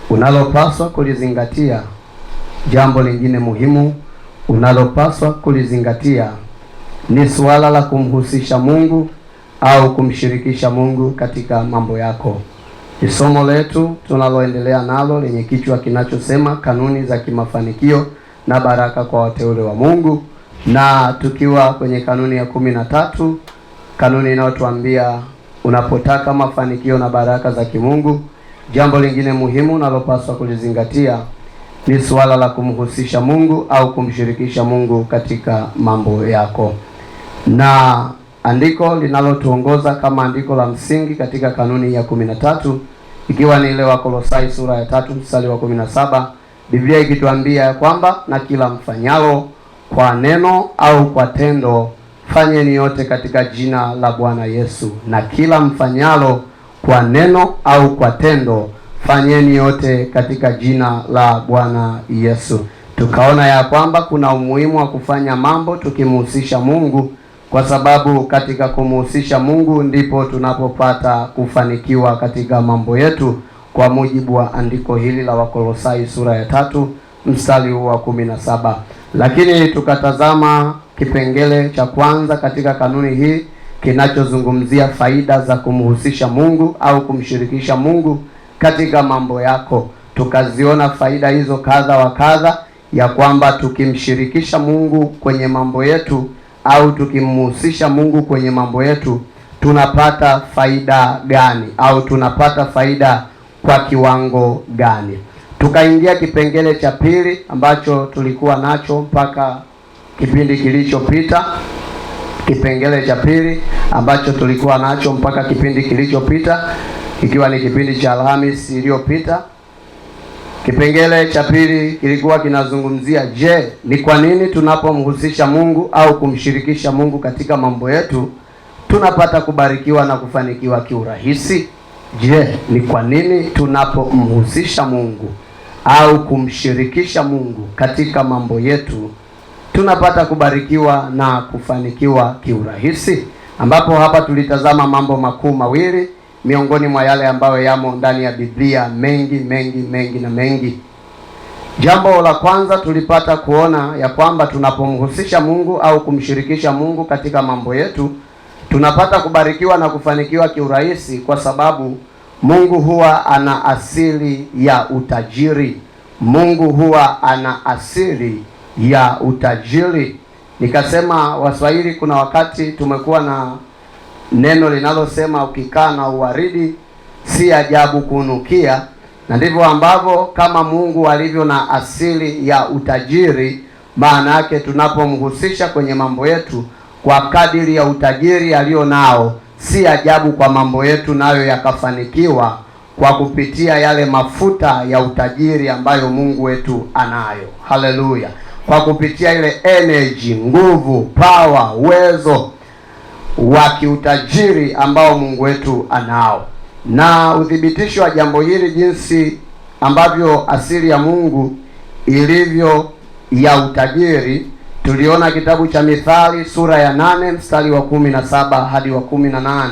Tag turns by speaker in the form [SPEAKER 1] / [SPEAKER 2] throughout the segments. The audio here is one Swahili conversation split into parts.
[SPEAKER 1] unalopaswa kulizingatia. Jambo lingine muhimu unalopaswa kulizingatia ni suala la kumhusisha Mungu au kumshirikisha Mungu katika mambo yako. Ni somo letu tunaloendelea nalo lenye kichwa kinachosema kanuni za kimafanikio na baraka kwa wateule wa Mungu, na tukiwa kwenye kanuni ya 13, kanuni inayotuambia unapotaka mafanikio na baraka za kimungu, jambo lingine muhimu unalopaswa kulizingatia ni suala la kumhusisha Mungu au kumshirikisha Mungu katika mambo yako. Na andiko linalotuongoza kama andiko la msingi katika kanuni ya 13 ikiwa ni ile wa Kolosai sura ya 3 mstari wa 17, Biblia ikituambia kwamba na kila mfanyalo kwa neno au kwa tendo, fanyeni yote katika jina la Bwana Yesu. Na kila mfanyalo kwa neno au kwa tendo, fanyeni yote katika jina la Bwana Yesu. Tukaona ya kwamba kuna umuhimu wa kufanya mambo tukimhusisha Mungu, kwa sababu katika kumhusisha Mungu ndipo tunapopata kufanikiwa katika mambo yetu, kwa mujibu wa andiko hili la Wakolosai sura ya 3 mstari wa 17. Lakini tukatazama kipengele cha kwanza katika kanuni hii kinachozungumzia faida za kumhusisha Mungu au kumshirikisha Mungu katika mambo yako. Tukaziona faida hizo kadha wa kadha, ya kwamba tukimshirikisha Mungu kwenye mambo yetu au tukimhusisha Mungu kwenye mambo yetu tunapata faida gani, au tunapata faida kwa kiwango gani. Tukaingia kipengele cha pili ambacho tulikuwa nacho mpaka kipindi kilichopita. Kipengele cha pili ambacho tulikuwa nacho mpaka kipindi kilichopita, ikiwa ni kipindi cha Alhamisi iliyopita. Kipengele cha pili kilikuwa kinazungumzia, je, ni kwa nini tunapomhusisha Mungu au kumshirikisha Mungu katika mambo yetu tunapata kubarikiwa na kufanikiwa kiurahisi? Je, ni kwa nini tunapomhusisha Mungu au kumshirikisha Mungu katika mambo yetu tunapata kubarikiwa na kufanikiwa kiurahisi? Ambapo hapa tulitazama mambo makuu mawili miongoni mwa yale ambayo yamo ndani ya Biblia, mengi. Jambo la kwanza tulipata kuona ya kwamba tunapomhusisha Mungu au kumshirikisha Mungu katika mambo yetu tunapata kubarikiwa na kufanikiwa kiurahisi, kwa sababu Mungu huwa ana asili ya utajiri. Mungu huwa ana asili ya utajiri. Nikasema Waswahili kuna wakati tumekuwa na neno linalosema ukikaa na uwaridi si ajabu kunukia, na ndivyo ambavyo kama Mungu alivyo na asili ya utajiri, maana yake tunapomhusisha kwenye mambo yetu kwa kadiri ya utajiri alio nao, si ajabu kwa mambo yetu nayo yakafanikiwa kwa kupitia yale mafuta ya utajiri ambayo Mungu wetu anayo. Haleluya! Kwa kupitia ile energy, nguvu, power, uwezo wa kiutajiri ambao Mungu wetu anao. Na udhibitisho wa jambo hili, jinsi ambavyo asili ya Mungu ilivyo ya utajiri, tuliona kitabu cha Mithali sura ya 8 mstari wa 17 hadi wa 18.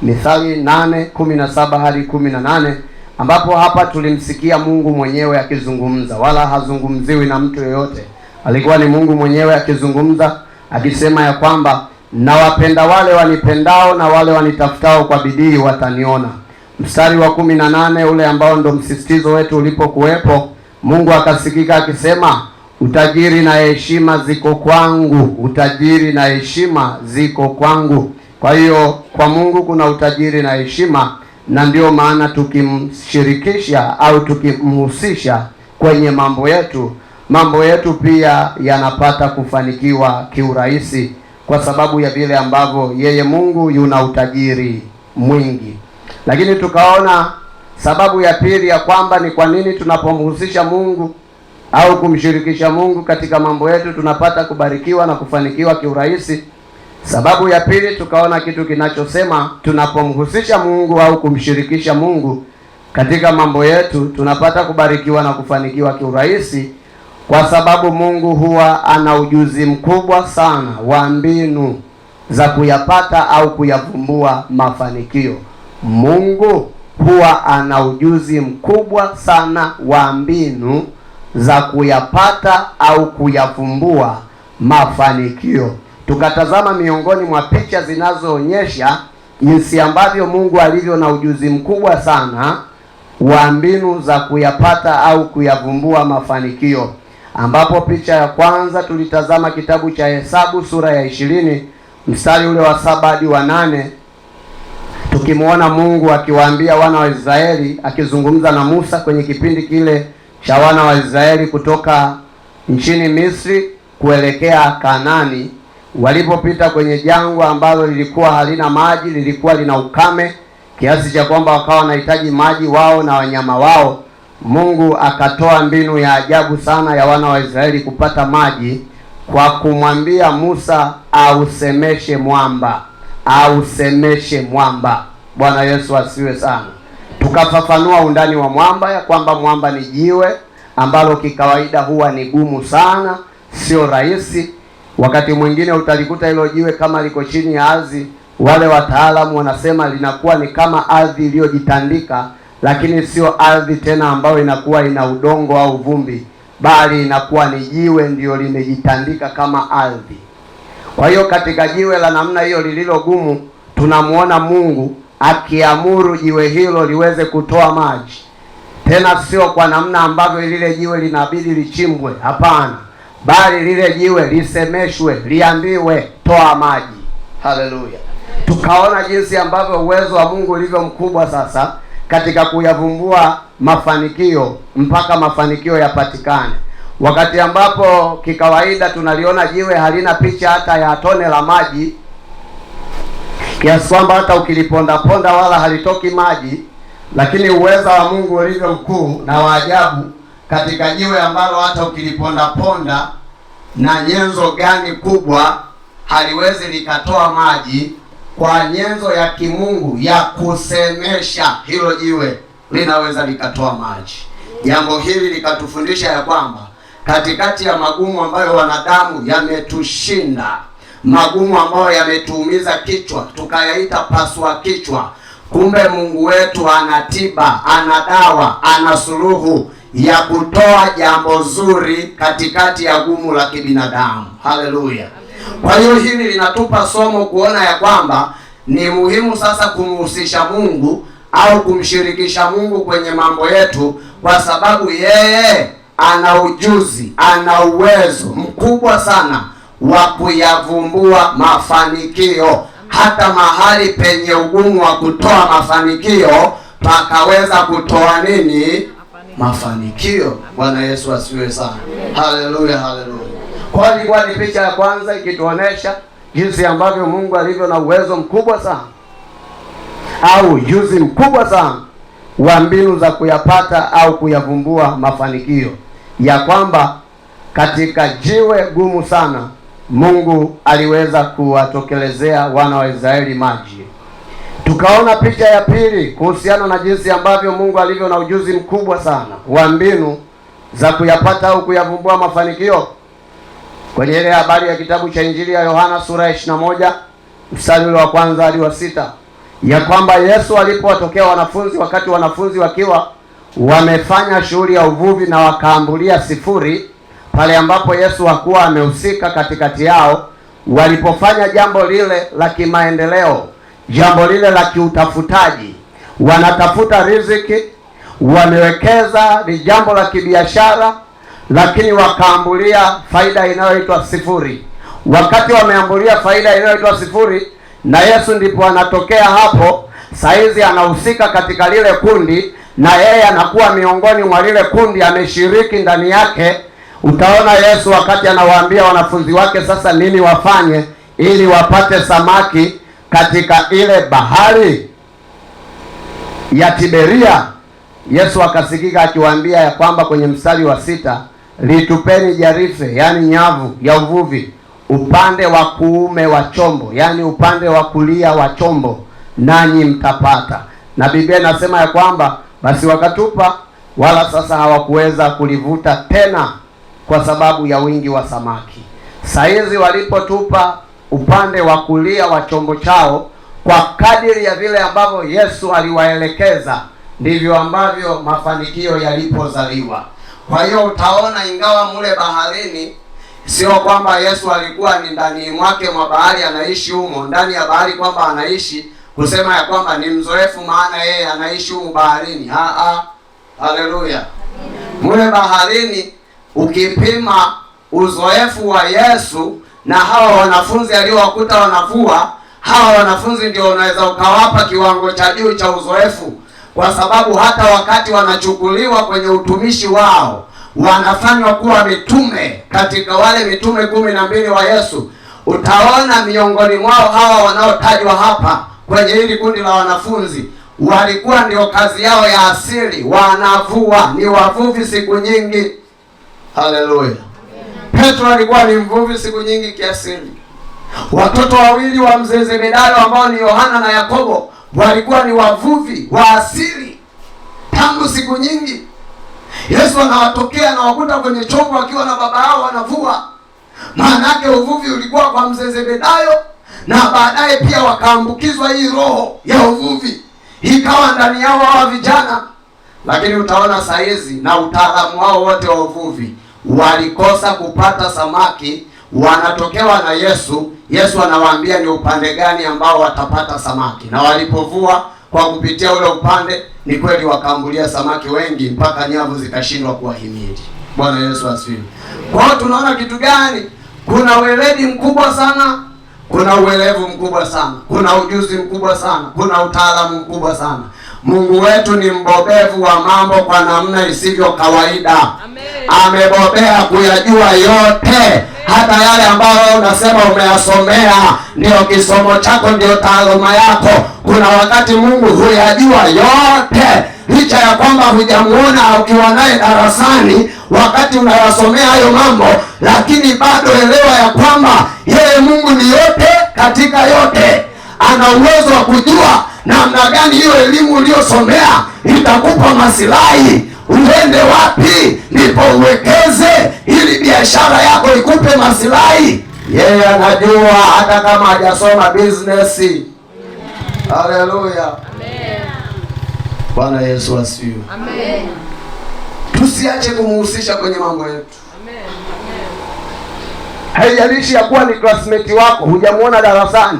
[SPEAKER 1] Mithali 8:17 hadi 18, ambapo hapa tulimsikia Mungu mwenyewe akizungumza, wala hazungumziwi na mtu yoyote. Alikuwa ni Mungu mwenyewe akizungumza, akisema ya kwamba na wapenda wale wanipendao na wale wanitafutao kwa bidii wataniona. Mstari wa 18 ule ambao ndo msisitizo wetu ulipokuwepo, Mungu akasikika akisema, utajiri na heshima ziko kwangu, utajiri na heshima ziko kwangu. Kwa hiyo kwa Mungu kuna utajiri na heshima, na ndio maana tukimshirikisha au tukimhusisha kwenye mambo yetu pia yanapata kufanikiwa kiurahisi, kwa sababu ya vile ambavyo yeye Mungu yuna utajiri mwingi. Lakini tukaona sababu ya pili ya kwamba ni kwa nini tunapomhusisha Mungu au kumshirikisha Mungu katika mambo yetu tunapata kubarikiwa na kufanikiwa kiurahisi. Sababu ya pili tukaona kitu kinachosema tunapomhusisha Mungu au kumshirikisha Mungu katika mambo yetu tunapata kubarikiwa na kufanikiwa kiurahisi, kwa sababu Mungu huwa ana ujuzi mkubwa sana wa mbinu za kuyapata au kuyavumbua mafanikio. Mungu huwa ana ujuzi mkubwa sana wa mbinu za kuyapata au kuyavumbua mafanikio. Tukatazama miongoni mwa picha zinazoonyesha jinsi ambavyo Mungu alivyo na ujuzi mkubwa sana wa mbinu za kuyapata au kuyavumbua mafanikio, ambapo picha ya kwanza tulitazama kitabu cha Hesabu sura ya 20 mstari ule wa 7 hadi wa 8, tukimwona Mungu akiwaambia wana wa Israeli, akizungumza na Musa kwenye kipindi kile cha wana wa Israeli kutoka nchini Misri kuelekea Kanaani, walipopita kwenye jangwa ambalo lilikuwa halina maji, lilikuwa lina ukame kiasi cha kwamba wakawa wanahitaji maji wao na wanyama wao. Mungu akatoa mbinu ya ajabu sana ya wana wa Israeli kupata maji kwa kumwambia Musa ausemeshe mwamba, ausemeshe mwamba. Bwana Yesu asiwe sana. Tukafafanua undani wa mwamba, ya kwamba mwamba ni jiwe ambalo kikawaida huwa ni gumu sana, sio rahisi. Wakati mwingine utalikuta hilo jiwe kama liko chini ya ardhi, wale wataalamu wanasema linakuwa ni kama ardhi iliyojitandika, lakini sio ardhi tena ambayo inakuwa ina udongo au vumbi, bali inakuwa ni jiwe ndio limejitandika kama ardhi. Kwa hiyo katika jiwe la namna hiyo lililo gumu, tunamuona Mungu akiamuru jiwe hilo liweze kutoa maji. Tena sio kwa namna ambavyo lile jiwe linabidi lichimbwe, hapana, bali lile jiwe lisemeshwe, liambiwe toa maji. Haleluya! Tukaona jinsi ambavyo uwezo wa Mungu ulivyo mkubwa sasa katika kuyavumbua mafanikio mpaka mafanikio yapatikane. Wakati ambapo kikawaida tunaliona jiwe halina picha hata ya tone la maji, kiasi kwamba hata ukiliponda ponda wala halitoki maji, lakini uwezo wa Mungu ulivyo mkuu na wa ajabu katika jiwe ambalo hata ukiliponda ponda na nyenzo gani kubwa haliwezi likatoa maji, kwa nyenzo ya kimungu ya kusemesha, hilo jiwe linaweza likatoa maji. Jambo hili likatufundisha ya kwamba katikati ya magumu ambayo wanadamu yametushinda, magumu ambayo yametuumiza kichwa, tukayaita pasua kichwa, kumbe Mungu wetu ana tiba, ana dawa, ana suluhu ya kutoa jambo zuri katikati ya gumu la kibinadamu. Haleluya! Kwa hiyo hili linatupa somo kuona ya kwamba ni muhimu sasa kumhusisha Mungu au kumshirikisha Mungu kwenye mambo yetu, kwa sababu yeye ana ujuzi, ana uwezo mkubwa sana wa kuyavumbua mafanikio. Hata mahali penye ugumu wa kutoa mafanikio pakaweza kutoa nini? Mafanikio. Bwana Yesu asiwe sana. Haleluya, haleluya. Kwa ilikuwa ni picha ya kwanza ikituonesha jinsi ambavyo Mungu alivyo na uwezo mkubwa sana au ujuzi mkubwa sana wa mbinu za kuyapata au kuyavumbua mafanikio, ya kwamba katika jiwe gumu sana Mungu aliweza kuwatokelezea wana wa Israeli maji. Tukaona picha ya pili kuhusiana na jinsi ambavyo Mungu alivyo na ujuzi mkubwa sana wa mbinu za kuyapata au kuyavumbua mafanikio kwenye ile habari ya kitabu cha Injili ya Yohana sura ya 21 mstari ule wa kwanza hadi wa 6, ya kwamba Yesu alipowatokea wanafunzi wakati wanafunzi wakiwa wamefanya shughuli ya uvuvi na wakaambulia sifuri, pale ambapo Yesu hakuwa amehusika katikati yao, walipofanya jambo lile la kimaendeleo, jambo lile la kiutafutaji, wanatafuta riziki, wamewekeza, ni jambo la kibiashara, lakini wakaambulia faida inayoitwa sifuri. Wakati wameambulia faida inayoitwa sifuri, na Yesu ndipo anatokea hapo, saizi anahusika katika lile kundi, na yeye anakuwa miongoni mwa lile kundi, ameshiriki ndani yake. Utaona Yesu wakati anawaambia wanafunzi wake sasa nini wafanye ili wapate samaki katika ile bahari ya Tiberia, Yesu akasikika akiwaambia ya kwamba kwenye mstari wa 6, litupeni jarife, yani nyavu ya uvuvi, upande wa kuume wa chombo, yani upande wa kulia wa chombo, nanyi mtapata. Na Biblia inasema ya kwamba basi wakatupa, wala sasa hawakuweza kulivuta tena kwa sababu ya wingi wa samaki. Saizi walipotupa upande wa kulia wa chombo chao, kwa kadiri ya vile ambavyo Yesu aliwaelekeza, ndivyo ambavyo mafanikio yalipozaliwa. Kwa hiyo utaona ingawa mule baharini, sio kwamba Yesu alikuwa ni ndani mwake mwa bahari anaishi humo ndani ya bahari, kwamba anaishi kusema ya kwamba ni mzoefu maana yeye anaishi humo baharini. Haleluya. Mule baharini ukipima uzoefu wa Yesu na hawa wanafunzi aliowakuta wanavua, hawa wanafunzi ndio unaweza ukawapa kiwango cha juu cha uzoefu, kwa sababu hata wakati wanachukuliwa kwenye utumishi wao wanafanywa kuwa mitume katika wale mitume 12 wa Yesu. Utaona miongoni mwao hawa wanaotajwa hapa kwenye hili kundi la wanafunzi walikuwa ndio kazi yao ya asili, wanavua, ni wavuvi siku nyingi. Haleluya. Petro alikuwa ni mvuvi siku nyingi kiasili. Watoto wawili wa mzee Zebedayo ambao ni Yohana na Yakobo walikuwa ni wavuvi wa asili tangu siku nyingi. Yesu anawatokea na wakuta kwenye chombo akiwa na baba yao wanavua. Maana yake uvuvi ulikuwa kwa mzee Zebedayo, na baadaye pia wakaambukizwa hii roho ya uvuvi ikawa ndani yao hawa vijana. Lakini utaona saizi na utaalamu wao wote wa uvuvi walikosa kupata samaki, wanatokewa na Yesu. Yesu anawaambia ni upande gani ambao watapata samaki, na walipovua kwa kupitia ule upande, ni kweli wakaambulia samaki wengi mpaka nyavu zikashindwa kuwahimili. Bwana Yesu asifiwe. Kwa hiyo tunaona kitu gani? Kuna weledi mkubwa sana, kuna uelevu mkubwa sana, kuna ujuzi mkubwa sana, kuna utaalamu mkubwa sana. Mungu wetu ni mbobevu wa mambo kwa namna isivyo kawaida. Amen. Amebobea kuyajua yote. Amen. Hata yale ambayo unasema umeyasomea ndio kisomo chako, ndio taaluma yako, kuna wakati Mungu huyajua yote, licha ya kwamba hujamuona ukiwa naye darasani wakati unayasomea hayo mambo, lakini bado elewa ya kwamba yeye Mungu ni yote katika yote. Ana uwezo wa kujua namna gani hiyo elimu uliyosomea itakupa masilahi, uende wapi ndipo uwekeze ili biashara yako ikupe masilahi. Yeye anajua hata kama hajasoma business. Haleluya. Amen. Bwana Yesu asifiwe. Amen. Tusiache kumuhusisha kwenye mambo yetu. Amen. Haijalishi ya kuwa ni classmate wako, hujamuona darasani.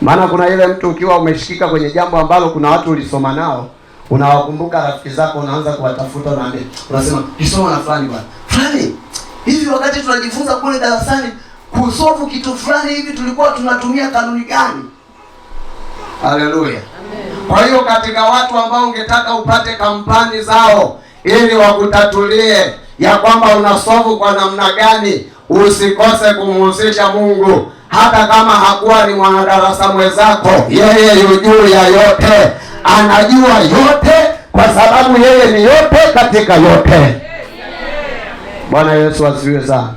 [SPEAKER 1] Maana kuna ile mtu ukiwa umeshikika kwenye jambo ambalo kuna watu ulisoma nao, unawakumbuka rafiki zako, unaanza kuwatafuta, unaambia, unasema nisoma na fulani bwana. Fulani, hivi wakati tunajifunza kule darasani kusolve kitu fulani hivi tulikuwa tunatumia kanuni gani? Haleluya. Kwa hiyo katika watu ambao ungetaka upate kampani zao ili wakutatulie ya kwamba unasolve kwa namna gani, usikose kumhusisha Mungu. Hata kama hakuwa ni mwanadarasa mwenzako, yeye yu juu ya yote, anajua yote, kwa sababu yeye ni yote katika yote. Bwana Yesu asifiwe sana.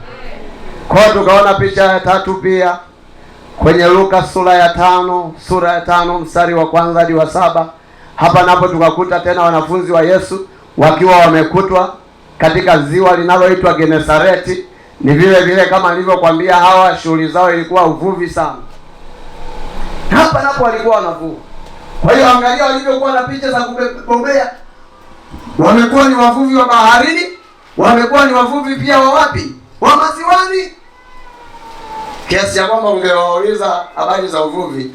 [SPEAKER 1] Kwa tukaona picha ya tatu pia kwenye Luka sura ya 5 mstari wa 1 hadi wa 7. Hapa napo tukakuta tena wanafunzi wa Yesu wakiwa wamekutwa katika ziwa linaloitwa Genesareti. Ni vile vile kama nilivyokuambia, hawa shughuli zao ilikuwa uvuvi sana. Hapa napo walikuwa wanavua. Kwa hiyo angalia walivyokuwa na picha za kubobea. Wamekuwa ni wavuvi wa baharini, wamekuwa ni wavuvi pia wa wapi? Wa maziwani. Kiasi ya kwamba ungewauliza habari za uvuvi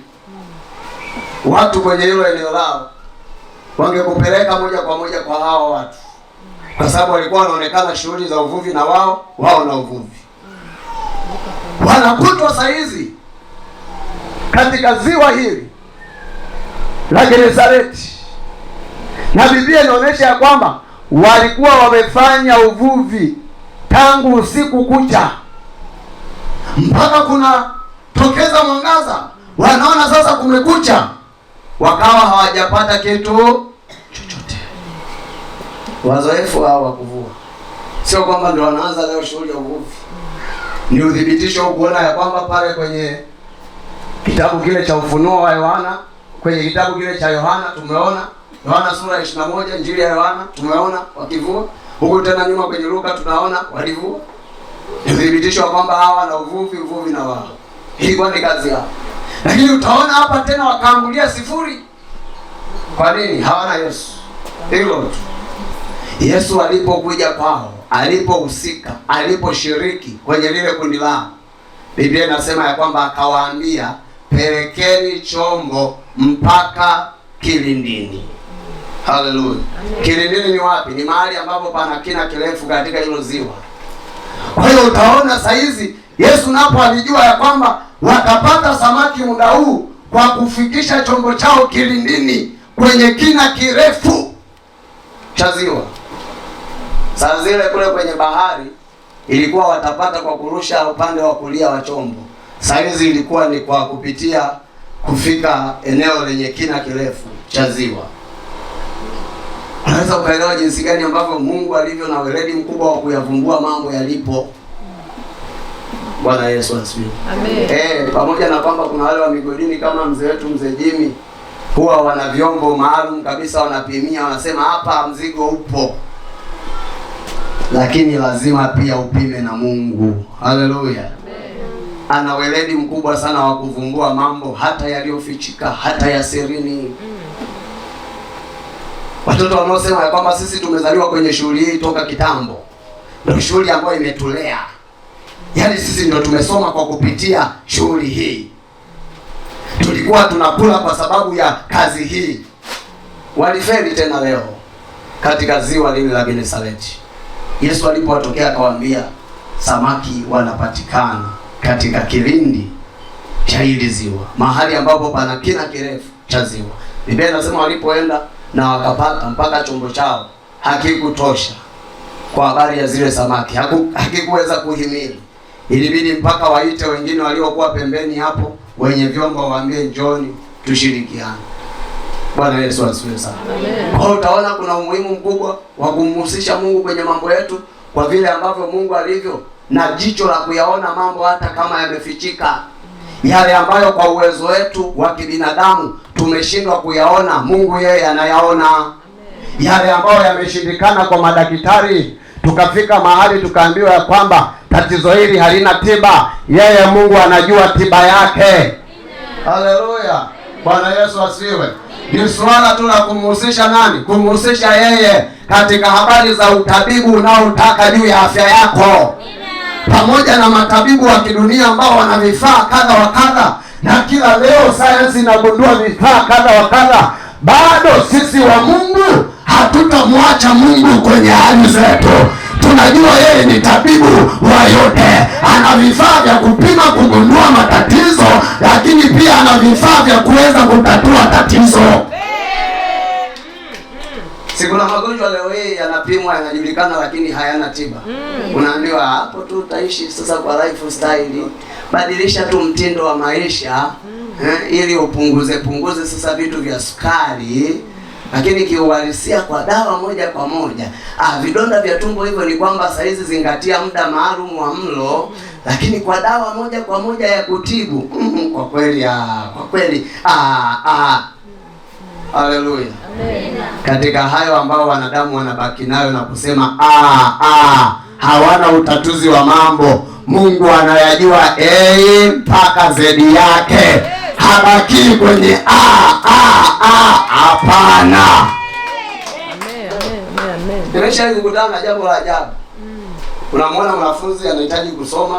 [SPEAKER 1] watu kwenye hilo eneo lao, wangekupeleka moja kwa moja kwa hao watu, kwa sababu walikuwa wanaonekana shughuli za uvuvi na wao na uvuvi. Wanakutwa saizi katika ziwa hili la Genesareti, na Biblia inaonyesha ya kwamba walikuwa wamefanya uvuvi tangu usiku kucha mpaka kuna tokeza mwangaza, wanaona sasa kumekucha, wakawa hawajapata kitu chochote. Wazoefu hao wa kuvua sio kwamba ndio wanaanza leo shughuli ya uvuvi. Ni udhibitisho kuona ya kwamba pale kwenye kitabu kile cha Ufunuo wa Yohana, kwenye kitabu kile cha Yohana tumeona Yohana sura ya 21, Injili ya Yohana tumeona wakivua. Huko tena nyuma kwenye Luka tunaona walivua. Ni udhibitisho kwamba hawa na uvuvi na wao. Hii kwa ni kazi yao. Lakini utaona hapa tena wakaambulia sifuri. Kwa nini? Hawana Yesu. Hilo tu. Yesu alipokuja kwao, alipohusika, aliposhiriki kwenye lile kundi lao, Biblia inasema ya kwamba akawaambia, pelekeni chombo mpaka kilindini. Haleluya. Kilindini ni wapi? Ni mahali ambapo pana kina kirefu katika hilo ziwa. Kwa hiyo utaona saizi Yesu napo alijua ya kwamba watapata samaki muda huu kwa kufikisha chombo chao kilindini kwenye kina kirefu cha ziwa. Saa zile kule kwenye bahari ilikuwa watapata kwa kurusha upande wa kulia wa chombo. Saizi ilikuwa ni kwa kupitia kufika eneo lenye kina kirefu cha ziwa. Unaweza ukaelewa jinsi gani ambavyo Mungu alivyo na weledi mkubwa wa kuyavumbua mambo yalipo. Bwana Yesu asifiwe. Amen. Pamoja na kwamba kuna wale wa migodini kama mzee wetu mzee Jimmy, huwa wana vyombo maalum kabisa, wanapimia, wanasema hapa mzigo upo. Lakini lazima pia upime na Mungu. Haleluya. Ana weledi mkubwa sana wa kuvumbua mambo hata yaliyofichika, hata ya sirini. Watoto wanaosema ya kwamba sisi tumezaliwa kwenye shughuli hii toka kitambo, ndio shughuli ambayo imetulea. Yaani sisi ndio tumesoma kwa kupitia shughuli hii. Tulikuwa tunakula kwa sababu ya kazi hii. Walifeli tena leo katika ziwa lile la Genesareti. Yesu alipowatokea akawaambia, samaki wanapatikana katika kilindi cha hili ziwa, mahali ambapo pana kina kirefu cha ziwa. Biblia inasema walipoenda na wakapata mpaka chombo chao hakikutosha kwa habari ya zile samaki, hakikuweza kuhimili. Ilibidi mpaka waite wengine waliokuwa pembeni hapo wenye vyombo, waambie njoni tushirikiane. Bwana Yesu asifiwe sana. Kwa hiyo utaona kuna umuhimu mkubwa wa kumhusisha Mungu kwenye mambo yetu, kwa vile ambavyo Mungu alivyo na jicho la kuyaona mambo hata kama yamefichika. Yale ambayo kwa uwezo wetu wa kibinadamu tumeshindwa kuyaona, Mungu yeye anayaona. Yale ambayo yameshindikana kwa madaktari, tukafika mahali tukaambiwa ya kwamba tatizo hili halina tiba, yeye Mungu anajua tiba yake. Haleluya. Bwana Yesu asifiwe. Ni swala tu la kumhusisha nani? Kumhusisha yeye katika habari za utabibu unaotaka juu ya afya yako. Pamoja na matabibu wa kidunia ambao wana vifaa kadha wa kadha, na kila leo sayansi inagundua vifaa kadha wa kadha, bado sisi wa Mungu hatutamwacha Mungu kwenye hali zetu. Tunajua yeye ni tabibu wa yote. Ana vifaa vya kupima kugundua matatizo, lakini pia ana vifaa vya kuweza kutatua tatizo. Sikuna magonjwa leo hii yanapimwa, yanajulikana, lakini hayana tiba. Unaambiwa hapo tu utaishi sasa kwa lifestyle, badilisha tu mtindo wa maisha ili upunguze sasa vitu vya sukari. Lakini kiuhalisia kwa dawa moja kwa moja, vidonda vya tumbo hivyo ni kwamba saizi zingatia muda maalum wa mlo, lakini kwa dawa moja kwa moja ya kutibu kwa kweli haleluya. Katika hayo ambao wanadamu wanabaki nayo na kusema hawana utatuzi wa mambo, Mungu anayajua mpaka zedi yake. Habaki kwenye hapana. Nimesha kukutana na jambo la ajabu. Unamwona mwanafunzi anahitaji kusoma,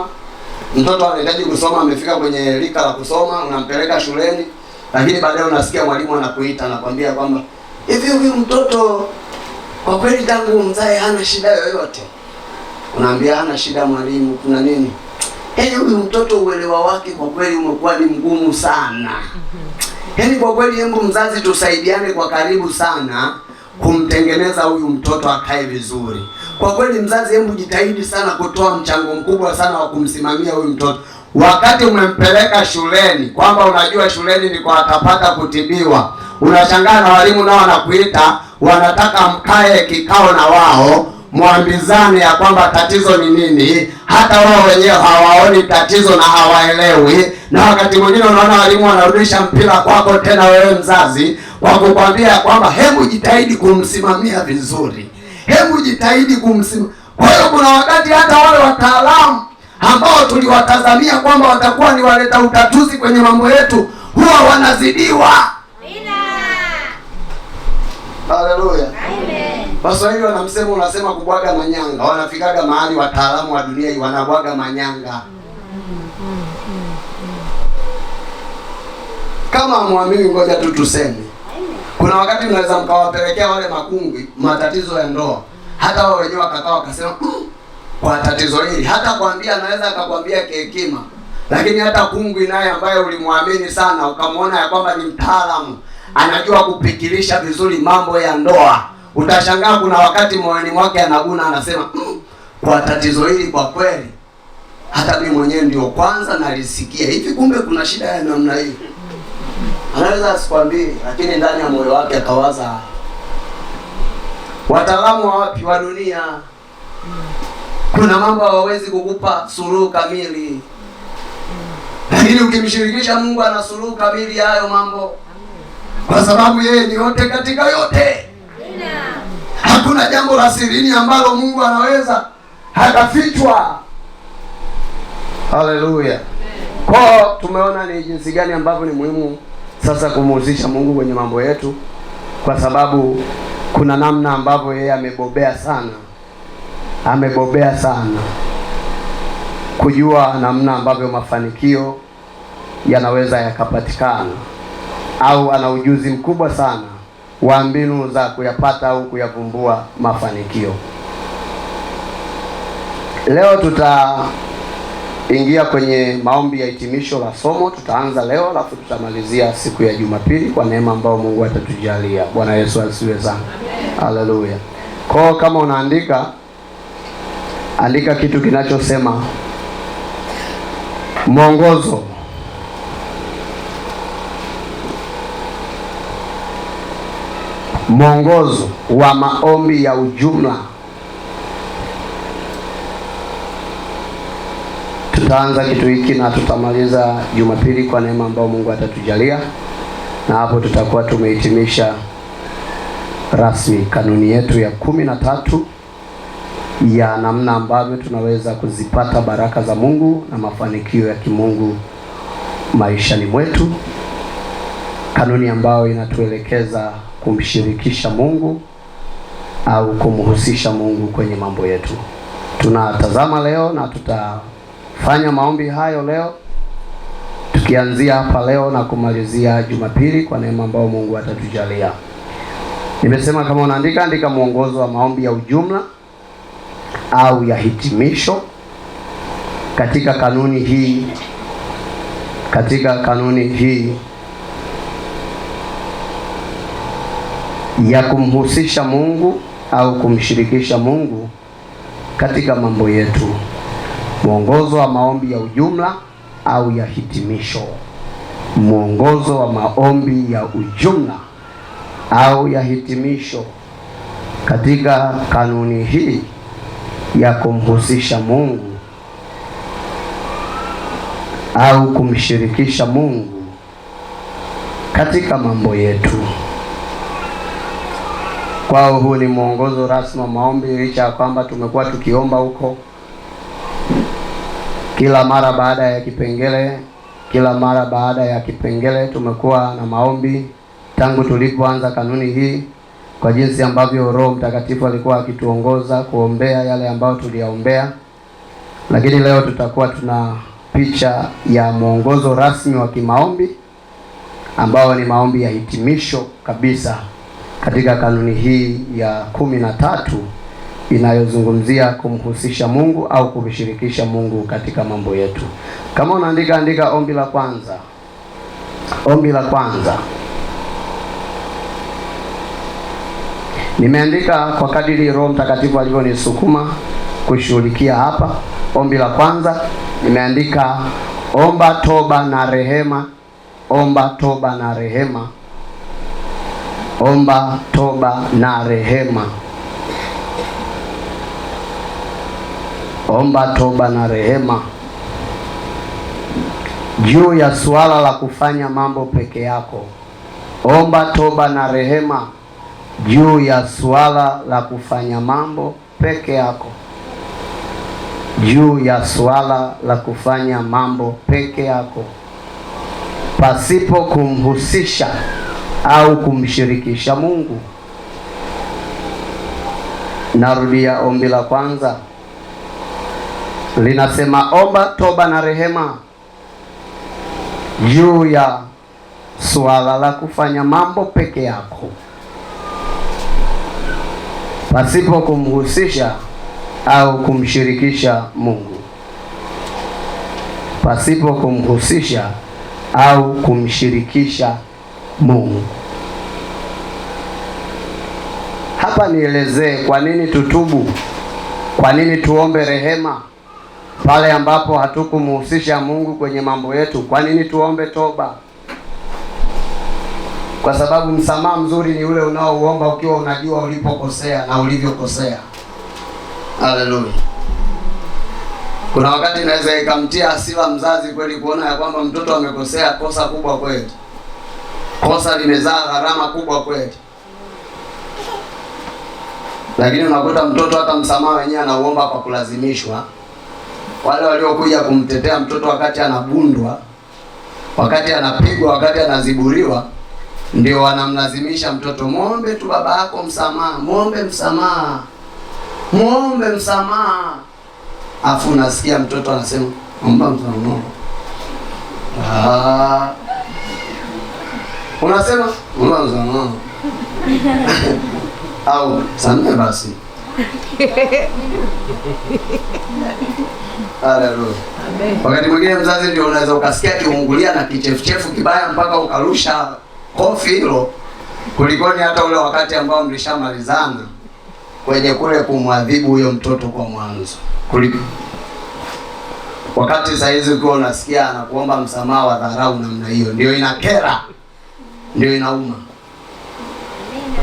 [SPEAKER 1] mtoto anahitaji kusoma, amefika kwenye rika la kusoma, unampeleka shuleni, lakini baadaye unasikia mwalimu anakuita, anakwambia kwamba hivi huyu mtoto kwa kweli tangu mzae hana shida yoyote. Unaambia hana shida mwalimu, kuna nini? Yaani huyu mtoto uelewa wake kwa kweli umekuwa ni mgumu sana. Yaani kwa kweli hebu mzazi tusaidiane kwa karibu sana kumtengeneza huyu mtoto akae vizuri. Kwa kweli mzazi hebu jitahidi sana kutoa mchango mkubwa sana wa kumsimamia huyu mtoto. Wakati umempeleka shuleni, kwamba unajua shuleni ni kwa atapata kutibiwa, unashangaa na walimu nao wanakuita, wanataka mkae kikao na wao, mwambizane ya kwamba tatizo ni nini. Hata wao wenyewe hawaoni tatizo na hawaelewi, na wakati mwingine unaona walimu wanarudisha mpira kwako tena wewe mzazi, kwa kukwambia kwamba hebu jitahidi kumsimamia vizuri, hebu jitahidi kumsimamia. Kwa hiyo kuna wakati hata wale wataalamu ambao tuliwatazamia kwamba watakuwa ni waleta utatuzi kwenye mambo yetu, huwa wanazidiwa. Haleluya. Amen. Waswahili wanamsema, unasema kubwaga manyanga. Wanafikaga mahali wataalamu wa dunia hii wanabwaga manyanga. Kama muamini, ngoja tu tuseme. Kuna wakati mnaweza mkawapelekea wale makungwi matatizo ya ndoa. Hata wao wenyewe wakakaa wakasema kwa tatizo hili, hata kwambia anaweza akakwambia kihekima. Lakini hata kungwi naye ambaye ulimwamini sana, ukamwona ya kwamba ni mtaalamu, anajua kupikilisha vizuri mambo ya ndoa, utashangaa kuna wakati moyoni mwake anaguna, anasema kwa tatizo hili kwa kweli hata mimi mwenyewe ndio kwanza nalisikia hivi, kumbe kuna shida ya namna hii. Anaweza asikwambie, lakini ndani ya moyo wake akawaza. Wataalamu wapi wa dunia, kuna mambo hawawezi kukupa suluhu kamili, lakini ukimshirikisha Mungu ana suluhu kamili hayo mambo, kwa sababu yeye ni yote katika yote. Hakuna jambo la sirini ambalo Mungu anaweza hakafichwa. Haleluya. Kwa tumeona ni jinsi gani ambavyo ni muhimu sasa kumhusisha Mungu kwenye mambo yetu, kwa sababu kuna namna ambavyo yeye amebobea sana kujua namna ambavyo mafanikio yanaweza yakapatikana, au ana ujuzi mkubwa sana wa mbinu za kuyapata au kuyavumbua mafanikio. Leo tutaingia kwenye maombi ya hitimisho la somo. Tutaanza leo alafu tutamalizia siku ya Jumapili kwa neema ambayo Mungu atatujalia. Bwana Yesu asifiwe sana. Haleluya. Kwa kama unaandika, andika kitu kinachosema mwongozo. Mwongozo wa maombi ya ujumla. Tutaanza kitu hiki na tutamaliza Jumapili kwa neema ambayo Mungu atatujalia, na hapo tutakuwa tumehitimisha rasmi kanuni yetu ya 13 ya namna ambavyo tunaweza kuzipata baraka za Mungu na mafanikio ya kimungu maishani mwetu. Kanuni ambayo inatuelekeza kumshirikisha Mungu au kumhusisha Mungu kwenye mambo yetu. Tunatazama leo na tutafanya maombi hayo leo, tukianzia hapa leo na kumalizia Jumapili kwa neema ambayo Mungu atatujalia. Nimesema kama unaandika, andika mwongozo wa maombi ya ujumla au ya hitimisho katika kanuni hii ya kumhusisha Mungu au kumshirikisha Mungu katika mambo yetu. Mwongozo wa maombi ya ujumla au ya hitimisho. Mwongozo wa maombi ya ujumla au ya hitimisho katika kanuni hii ya kumhusisha Mungu au kumshirikisha Mungu katika mambo yetu. Kwa huu ni mwongozo rasmi wa maombi, licha ya kwamba tumekuwa tukiomba huko kila mara baada ya kipengele tumekuwa na maombi tangu tulipoanza kanuni hii, kwa jinsi ambavyo Roho Mtakatifu alikuwa akituongoza kuombea yale ambayo tuliyaombea. Lakini leo tutakuwa tuna picha ya mwongozo rasmi wa kimaombi ambao ni maombi ya hitimisho kabisa katika kanuni hii ya 13 inayozungumzia kumhusisha Mungu au kumshirikisha Mungu katika mambo yetu. Kama unaandika, andika ombi la kwanza. Ombi la kwanza nimeandika kwa kadiri Roho Mtakatifu alivyonisukuma kushughulikia hapa. Ombi la kwanza nimeandika omba toba na rehema. Omba toba na rehema. Omba toba na rehema. Omba toba na rehema juu ya suala la kufanya mambo peke yako. Omba toba na rehema juu ya suala la kufanya mambo peke yako. Juu ya suala la kufanya mambo peke yako pasipo kumhusisha au kumshirikisha Mungu. Narudia, ombi la kwanza linasema omba toba na rehema juu ya suala la kufanya mambo peke yako pasipo kumhusisha au kumshirikisha Mungu. Pasipo kumhusisha au kumshirikisha Mungu. Hapa nielezee kwa nini tutubu, kwa nini tuombe rehema pale ambapo hatukumhusisha Mungu kwenye mambo yetu. Kwa nini tuombe toba? Kwa sababu msamaha mzuri ni ule unaouomba ukiwa unajua ulipokosea na ulivyokosea. Haleluya. Kuna wakati inaweza ikamtia hasira mzazi kweli kuona ya kwamba mtoto amekosea kosa kubwa kweli. Kosa limezaa gharama kubwa kweli. Lakini unakuta mtoto hata msamaha wenyewe anauomba kwa kulazimishwa. Wale waliokuja kumtetea mtoto wakati anabundwa, wakati anapigwa, wakati anaziburiwa, ndio wanamlazimisha mtoto, muombe tu baba yako msamaha, muombe msamaha, muombe msamaha. Afu nasikia mtoto anasema omba msamaha. Unasema omba msamaha. Au samehe basi. Haleluya. Wakati mwingine mzazi ndio unaweza ukasikia kiungulia na kichefuchefu kibaya mpaka ukarusha kofi hilo, kulikoni hata ule wakati ambao mlishamalizana kwenye kule kumwadhibu huyo mtoto kwa mwanzo. Wakati saa hizi ukiwa unasikia anakuomba msamaha wa dharau namna hiyo, ndio inakera, ndio inauma.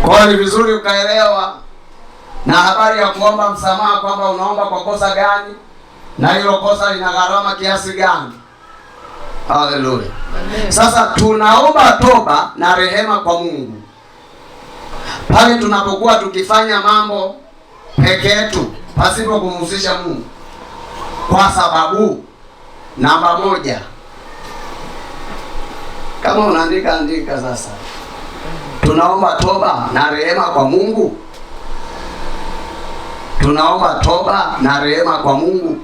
[SPEAKER 1] Kwa hiyo ni vizuri ukaelewa na habari ya kuomba msamaha, kwamba unaomba kwa kosa gani na hilo kosa lina gharama kiasi gani. Haleluya. Sasa tunaomba toba na rehema kwa Mungu pale tunapokuwa tukifanya mambo peke yetu pasipo kumhusisha Mungu, kwa sababu namba moja, kama unaandika andika sasa, tunaomba toba na rehema kwa Mungu. Tunaomba toba na rehema kwa Mungu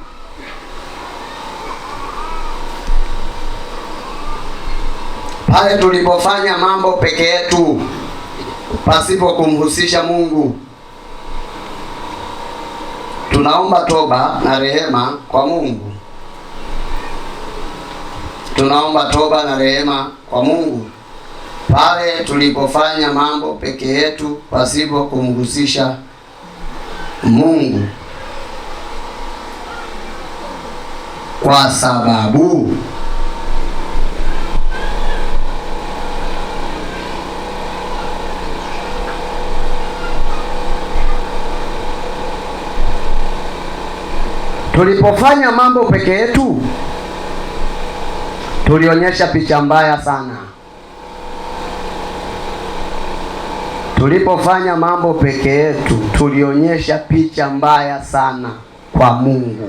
[SPEAKER 1] pale tulipofanya mambo peke yetu pasipo kumhusisha Mungu. Tunaomba toba na rehema kwa Mungu. Tunaomba toba na rehema kwa Mungu pale tulipofanya mambo peke yetu pasipo kumhusisha Mungu, kwa sababu tulipofanya mambo peke yetu tulionyesha picha mbaya sana. Tulipofanya mambo peke yetu tulionyesha picha mbaya sana kwa Mungu.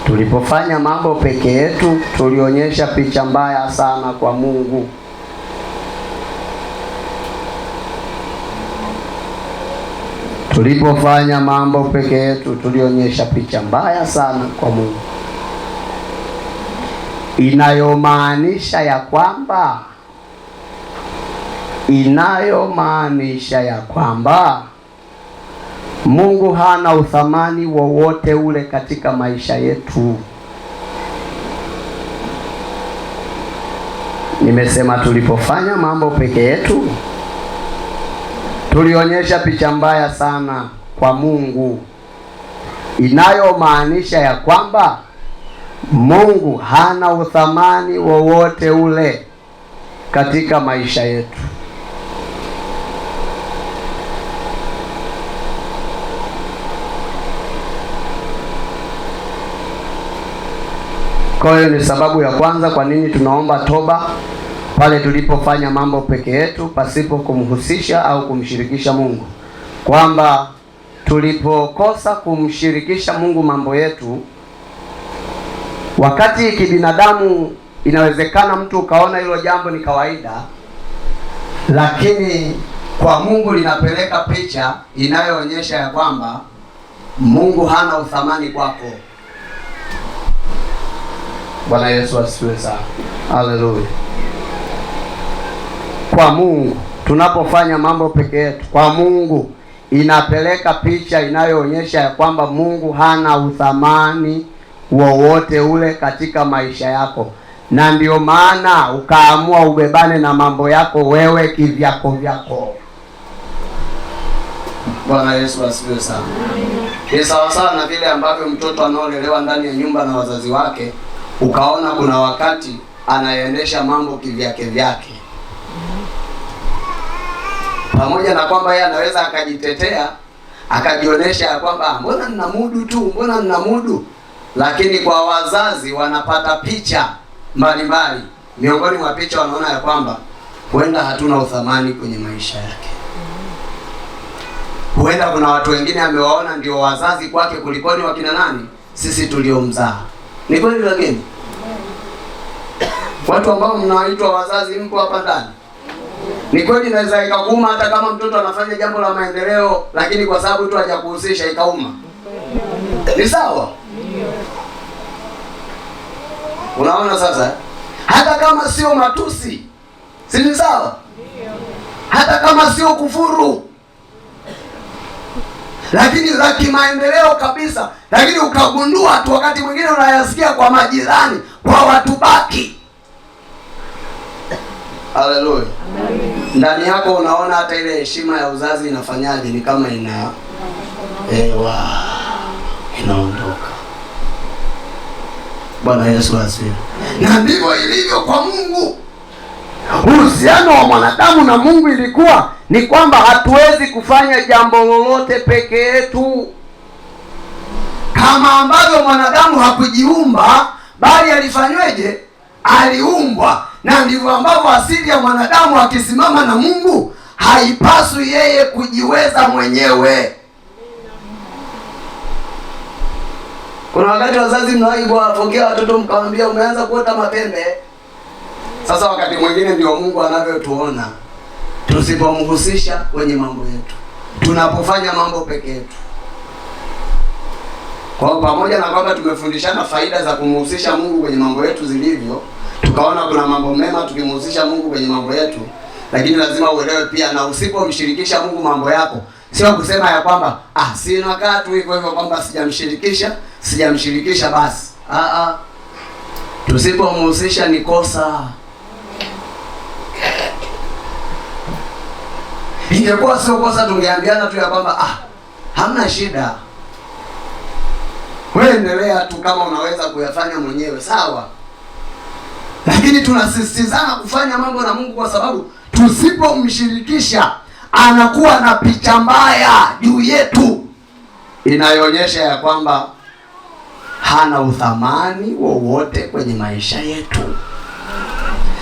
[SPEAKER 1] Tulipofanya mambo peke yetu tulionyesha picha mbaya sana kwa Mungu. Tulipofanya mambo peke yetu tulionyesha picha mbaya sana kwa Mungu, inayomaanisha ya kwamba Mungu hana uthamani wowote ule katika maisha yetu. Nimesema tulipofanya mambo peke yetu tulionyesha picha mbaya sana kwa Mungu, inayomaanisha ya kwamba Mungu hana uthamani wowote ule katika maisha yetu. Kwa hiyo ni sababu ya kwanza kwa nini tunaomba toba pale tulipofanya mambo peke yetu pasipo kumhusisha au kumshirikisha Mungu, kwamba tulipokosa kumshirikisha Mungu mambo yetu, wakati kibinadamu inawezekana mtu ukaona hilo jambo ni kawaida, lakini kwa Mungu linapeleka picha inayoonyesha ya kwamba Mungu hana uthamani kwako. Bwana Yesu asifiwe sana. Haleluya. Kwa Mungu tunapofanya mambo peke yetu, kwa Mungu inapeleka picha inayoonyesha ya kwamba Mungu hana uthamani wowote ule katika maisha yako, na ndio maana ukaamua ubebane na mambo yako wewe kivyako. Bwana Yesu asifiwe sana. Ni sawa sawa na vile ambavyo mtoto anaolelewa ndani ya nyumba na wazazi wake, ukaona kuna wakati anaendesha mambo kivyake. Pamoja na kwamba yeye anaweza akajitetea, akajionyesha ya kwamba mbona nina mudu, lakini kwa wazazi wanapata picha mbalimbali. Miongoni mwa picha wanaona ya kwamba huenda hatuna uthamani kwenye maisha yake. Huenda kuna watu wengine amewaona ndio wazazi kwake kulikoni wakina nani? Sisi tuliomzaa. Ni kweli lakini watu ambao mnaitwa wazazi mko hapa ndani. Ni kweli inaweza ikakuuma hata kama mtoto anafanya jambo la maendeleo, lakini kwa sababu tu hajakuhusisha ikauma. Ni sawa? Unaona sasa? Hata kama sio matusi, si ni sawa? Hata kama sio kufuru, lakini za kimaendeleo kabisa, lakini ukagundua tu wakati mwingine unayasikia kwa majirani, kwa watu baki. Haleluya. Ndani yako unaona hata ile heshima ya uzazi inafanyaje, ni kama inaondoka. Bwana Yesu asifiwe. Na ndivyo ilivyo kwa Mungu. Uhusiano wa mwanadamu na Mungu ilikuwa ni kwamba hatuwezi kufanya jambo lolote peke yetu. Kama ambavyo mwanadamu hakujiumba, bali alifanyweje? Aliumbwa. Na ndivyo ambavyo asili ya mwanadamu akisimama na Mungu, haipaswi yeye kujiweza mwenyewe. Kuna wakati wazazi mnawahi kuwapokea watoto mkamwambia umeanza kuota mapembe. Sasa wakati mwingine ndio Mungu anavyotuona tusipomhusisha kwenye mambo yetu, tunapofanya mambo peke yetu. Kwa pamoja na kwamba tumefundishana faida za kumhusisha Mungu kwenye mambo yetu zilivyo, tukaona kuna mambo mema tukimhusisha Mungu kwenye mambo yetu, lakini lazima uelewe pia, na usipomshirikisha Mungu mambo yako, sio kusema ya kwamba sina kaa tu hivyo kwamba sijamshirikisha basi. Tusipomhusisha ni kosa. Ingekuwa sio kosa tungeambiana tu ya kwamba hamna shida, wewe endelea tu, kama unaweza kuyafanya mwenyewe sawa. Lakini tunasisitizana kufanya mambo na Mungu kwa sababu tusipomshirikisha anakuwa na picha mbaya juu yetu inayoonyesha ya kwamba hana uthamani wowote kwenye maisha yetu.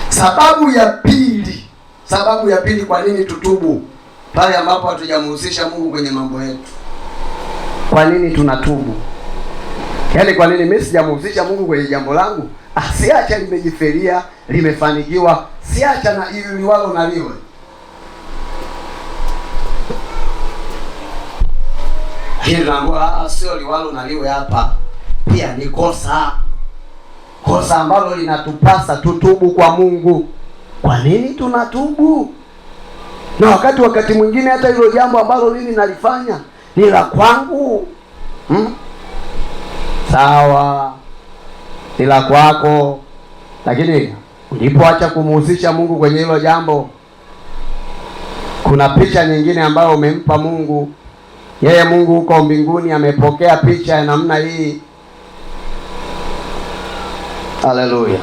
[SPEAKER 1] Sababu ya pili kwa nini tutubu pale ambapo hatujamhusisha Mungu kwenye mambo yetu. Kwa nini tunatubu? Yaani kwa nini mimi sijamhusisha Mungu kwenye jambo langu? Siacha limejiferia, limefanikiwa, siacha na ili liwalo na liwe. Hili naambiwa sio liwalo na liwe hapa. Pia ni kosa ambalo linatupasa tutubu kwa Mungu. Kwa nini tunatubu? Na wakati mwingine hata hilo jambo ambalo mimi nalifanya ni la kwangu. Sawa, ni la kwako, lakini ulipoacha kumhusisha Mungu kwenye hilo jambo, kuna picha nyingine ambayo umempa Mungu. Yeye Mungu huko mbinguni amepokea picha ya namna hii. Haleluya.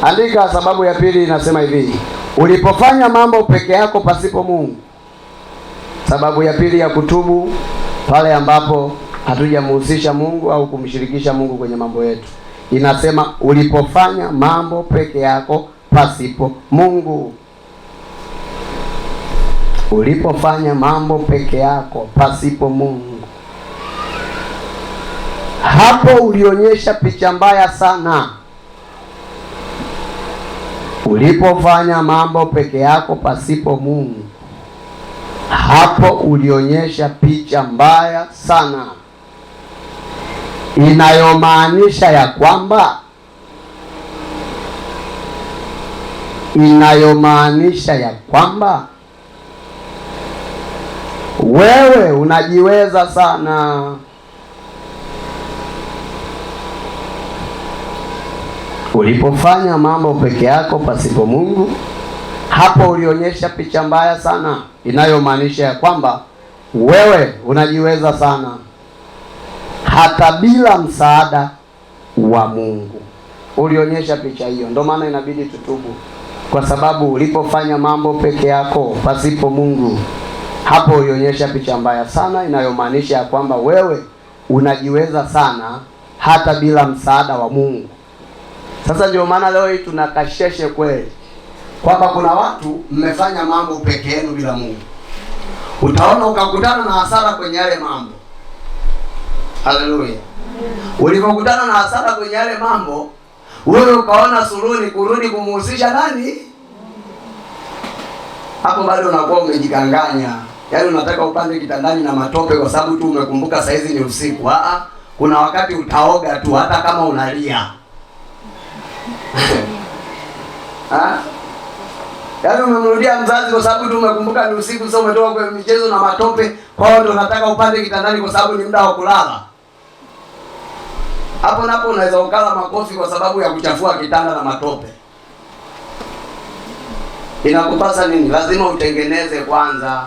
[SPEAKER 1] Andika sababu ya pili inasema hivi: ulipofanya mambo peke yako pasipo Mungu. Sababu ya pili ya kutubu pale ambapo hatujamhusisha Mungu au kumshirikisha Mungu kwenye mambo yetu, inasema ulipofanya mambo peke yako pasipo Mungu. Ulipofanya mambo peke yako pasipo Mungu, hapo ulionyesha picha mbaya sana. Ulipofanya mambo peke yako pasipo Mungu, Hapo ulionyesha picha mbaya sana, inayomaanisha ya kwamba wewe unajiweza sana. Ulipofanya mambo peke yako pasipo Mungu, hapo ulionyesha picha mbaya sana, inayomaanisha ya kwamba wewe unajiweza sana hata bila msaada wa Mungu. Ulionyesha picha hiyo, ndio maana inabidi tutubu, kwa sababu ulipofanya mambo peke yako pasipo Mungu, hapo ulionyesha picha mbaya sana, inayomaanisha ya kwamba wewe unajiweza sana hata bila msaada wa Mungu. Sasa ndio maana leo hii tunakasheshe kweli kwamba kuna watu mmefanya mambo peke yenu bila Mungu. Utaona ukakutana na hasara kwenye yale mambo. Haleluya. Ulipokutana na hasara kwenye yale mambo, wewe ukaona suluhu kurudi kumuhusisha nani? Hapo bado unakuwa umejikanganya. Yaani unataka upande kitandani na matope kwa sababu tu umekumbuka saizi ni usiku. Kuna wakati utaoga tu hata kama unalia. Yaani umemrudia mzazi kwa sababu tu umekumbuka ni usiku, sasa umetoka kwenye michezo na matope, kwa hiyo ndio unataka upande kitandani kwa sababu ni muda wa kulala. Hapo napo unaweza ukala makofi kwa sababu ya kuchafua kitanda na matope. Inakupasa nini? Lazima utengeneze kwanza.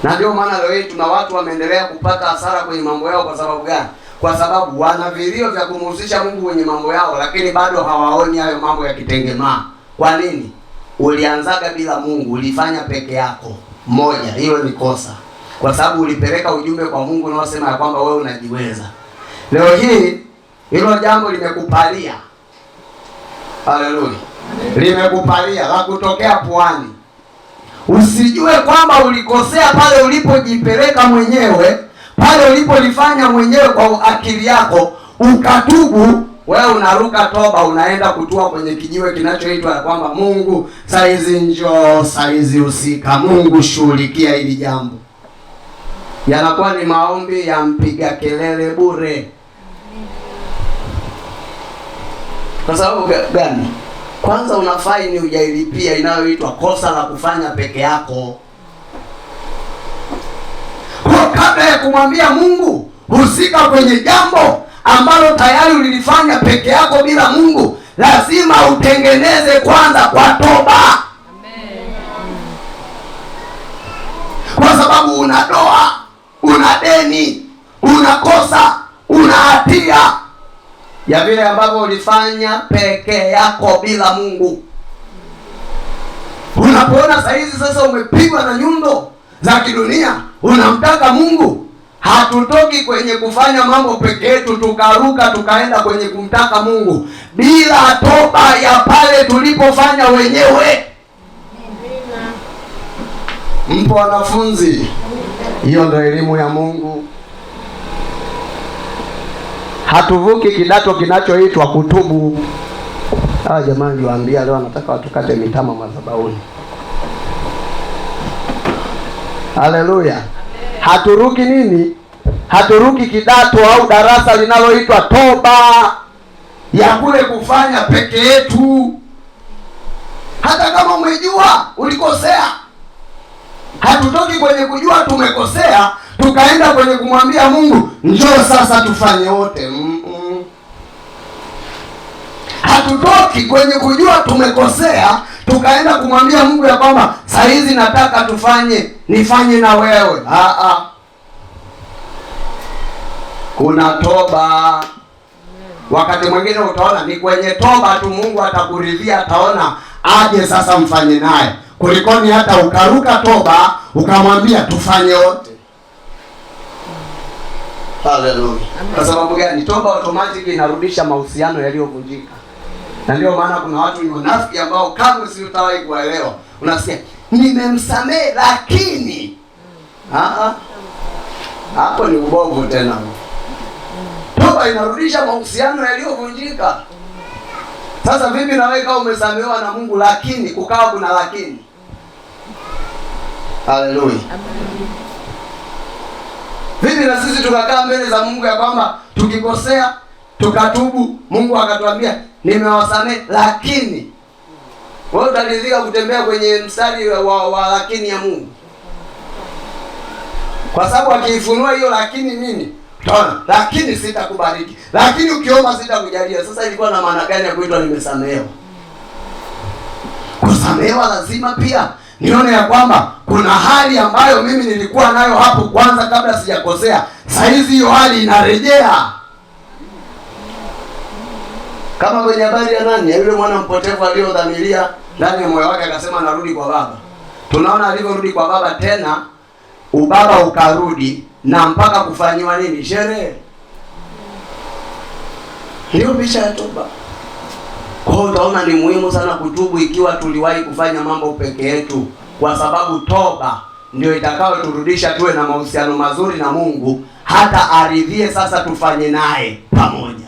[SPEAKER 1] Na ndio maana leo hii tuna watu wameendelea kupata hasara kwenye mambo yao. Kwa sababu gani? Kwa sababu wana vilio vya kumhusisha Mungu kwenye mambo yao, lakini bado hawaoni hayo mambo yakitengemaa. Kwa nini? Ulianzaga bila Mungu, ulifanya peke yako. Moja, hiyo ni kosa. Kwa sababu ulipeleka ujumbe kwa Mungu unaosema ya kwamba wewe unajiweza. Leo hii hilo jambo limekupalia. Haleluya. Limekupalia la kutokea puani. Usijue kwamba ulikosea pale ulipojipeleka mwenyewe, pale ulipolifanya mwenyewe kwa akili yako, ukatubu. Wewe unaruka toba, unaenda kutua kwenye kijiwe kinachoitwa ya kwamba Mungu saizi njoo, saizi usika, Mungu shughulikia hili jambo. Yanakuwa ni maombi ya mpiga kelele bure. Kwa sababu gani? Kwanza una faini hujailipia inayoitwa kosa la kufanya peke yako. Kwa kabla ya kumwambia Mungu husika kwenye jambo ambalo tayari ulilifanya peke yako bila Mungu, lazima utengeneze kwanza kwa toba. Amen. Kwa sababu una doa, una deni, unakosa, una hatia ya vile ambavyo ulifanya peke yako bila Mungu. Unapoona saizi sasa umepigwa na nyundo za kidunia, unamtaka Mungu. Hatutoki kwenye kufanya mambo peke yetu tukaruka tukaenda kwenye kumtaka Mungu bila toba ya pale tulipofanya wenyewe. Mpo wanafunzi? Hiyo ndio elimu ya Mungu. Hatuvuki kidato kinachoitwa kutubu. Jamani, niwaambia leo nataka watukate mitama madhabahuni. Haleluya. Haturuki nini? Haturuki kidato au darasa linaloitwa toba ya kule kufanya peke yetu. Hata kama umejua ulikosea, hatutoki kwenye kujua tumekosea tukaenda kwenye kumwambia Mungu njoo sasa tufanye wote. Hatutoki kwenye kujua tumekosea tukaenda kumwambia Mungu ya kwamba saa hizi nataka nifanye na wewe. Kuna toba. Wakati mwingine utaona ni kwenye toba tu Mungu atakuridhia, ataona aje sasa mfanye naye, kulikoni hata ukaruka toba ukamwambia tufanye wote. Haleluya. Kwa sababu gani? Toba automatic inarudisha mahusiano yaliyovunjika. Na ndio maana kuna watu ni wanafiki ambao kamwe si utawahi kuelewa. Unasikia nimemsamehe lakini hapo ni ubovu tena. Toba inarudisha mahusiano yaliyovunjika. Sasa vipi na wewe kama umesamehewa na Mungu lakini kukawa kuna lakini? Haleluya. Vipi na sisi tukakaa mbele za Mungu ya kwamba tukikosea tukatubu, Mungu akatuambia nimewasamehe, lakini wewe utaridhika kutembea kwenye mstari wa lakini ya Mungu? Kwa sababu akiifunua hiyo lakini nini? Utaona, lakini sitakubariki, lakini ukiomba sitakujalia. Sasa ilikuwa na maana gani ya kuitwa nimesamehewa? Kusamehewa lazima pia nione ya kwamba kuna hali ambayo mimi nilikuwa nayo hapo kwanza kabla sijakosea. Sasa hizi hiyo hali inarejea. Kama kwenye habari ya nani? Ya yule mwana mpotevu aliyodhamiria ndani ya moyo wake akasema narudi kwa baba. Tunaona alivyorudi kwa baba tena ubaba ukarudi na mpaka kufanyiwa nini? Sherehe. Hiyo picha ya toba. Kwa hiyo utaona ni muhimu sana kutubu ikiwa tuliwahi kufanya mambo peke yetu, kwa sababu toba ndio itakayoturudisha tuwe na mahusiano mazuri na Mungu, hata aridhie sasa tufanye naye pamoja.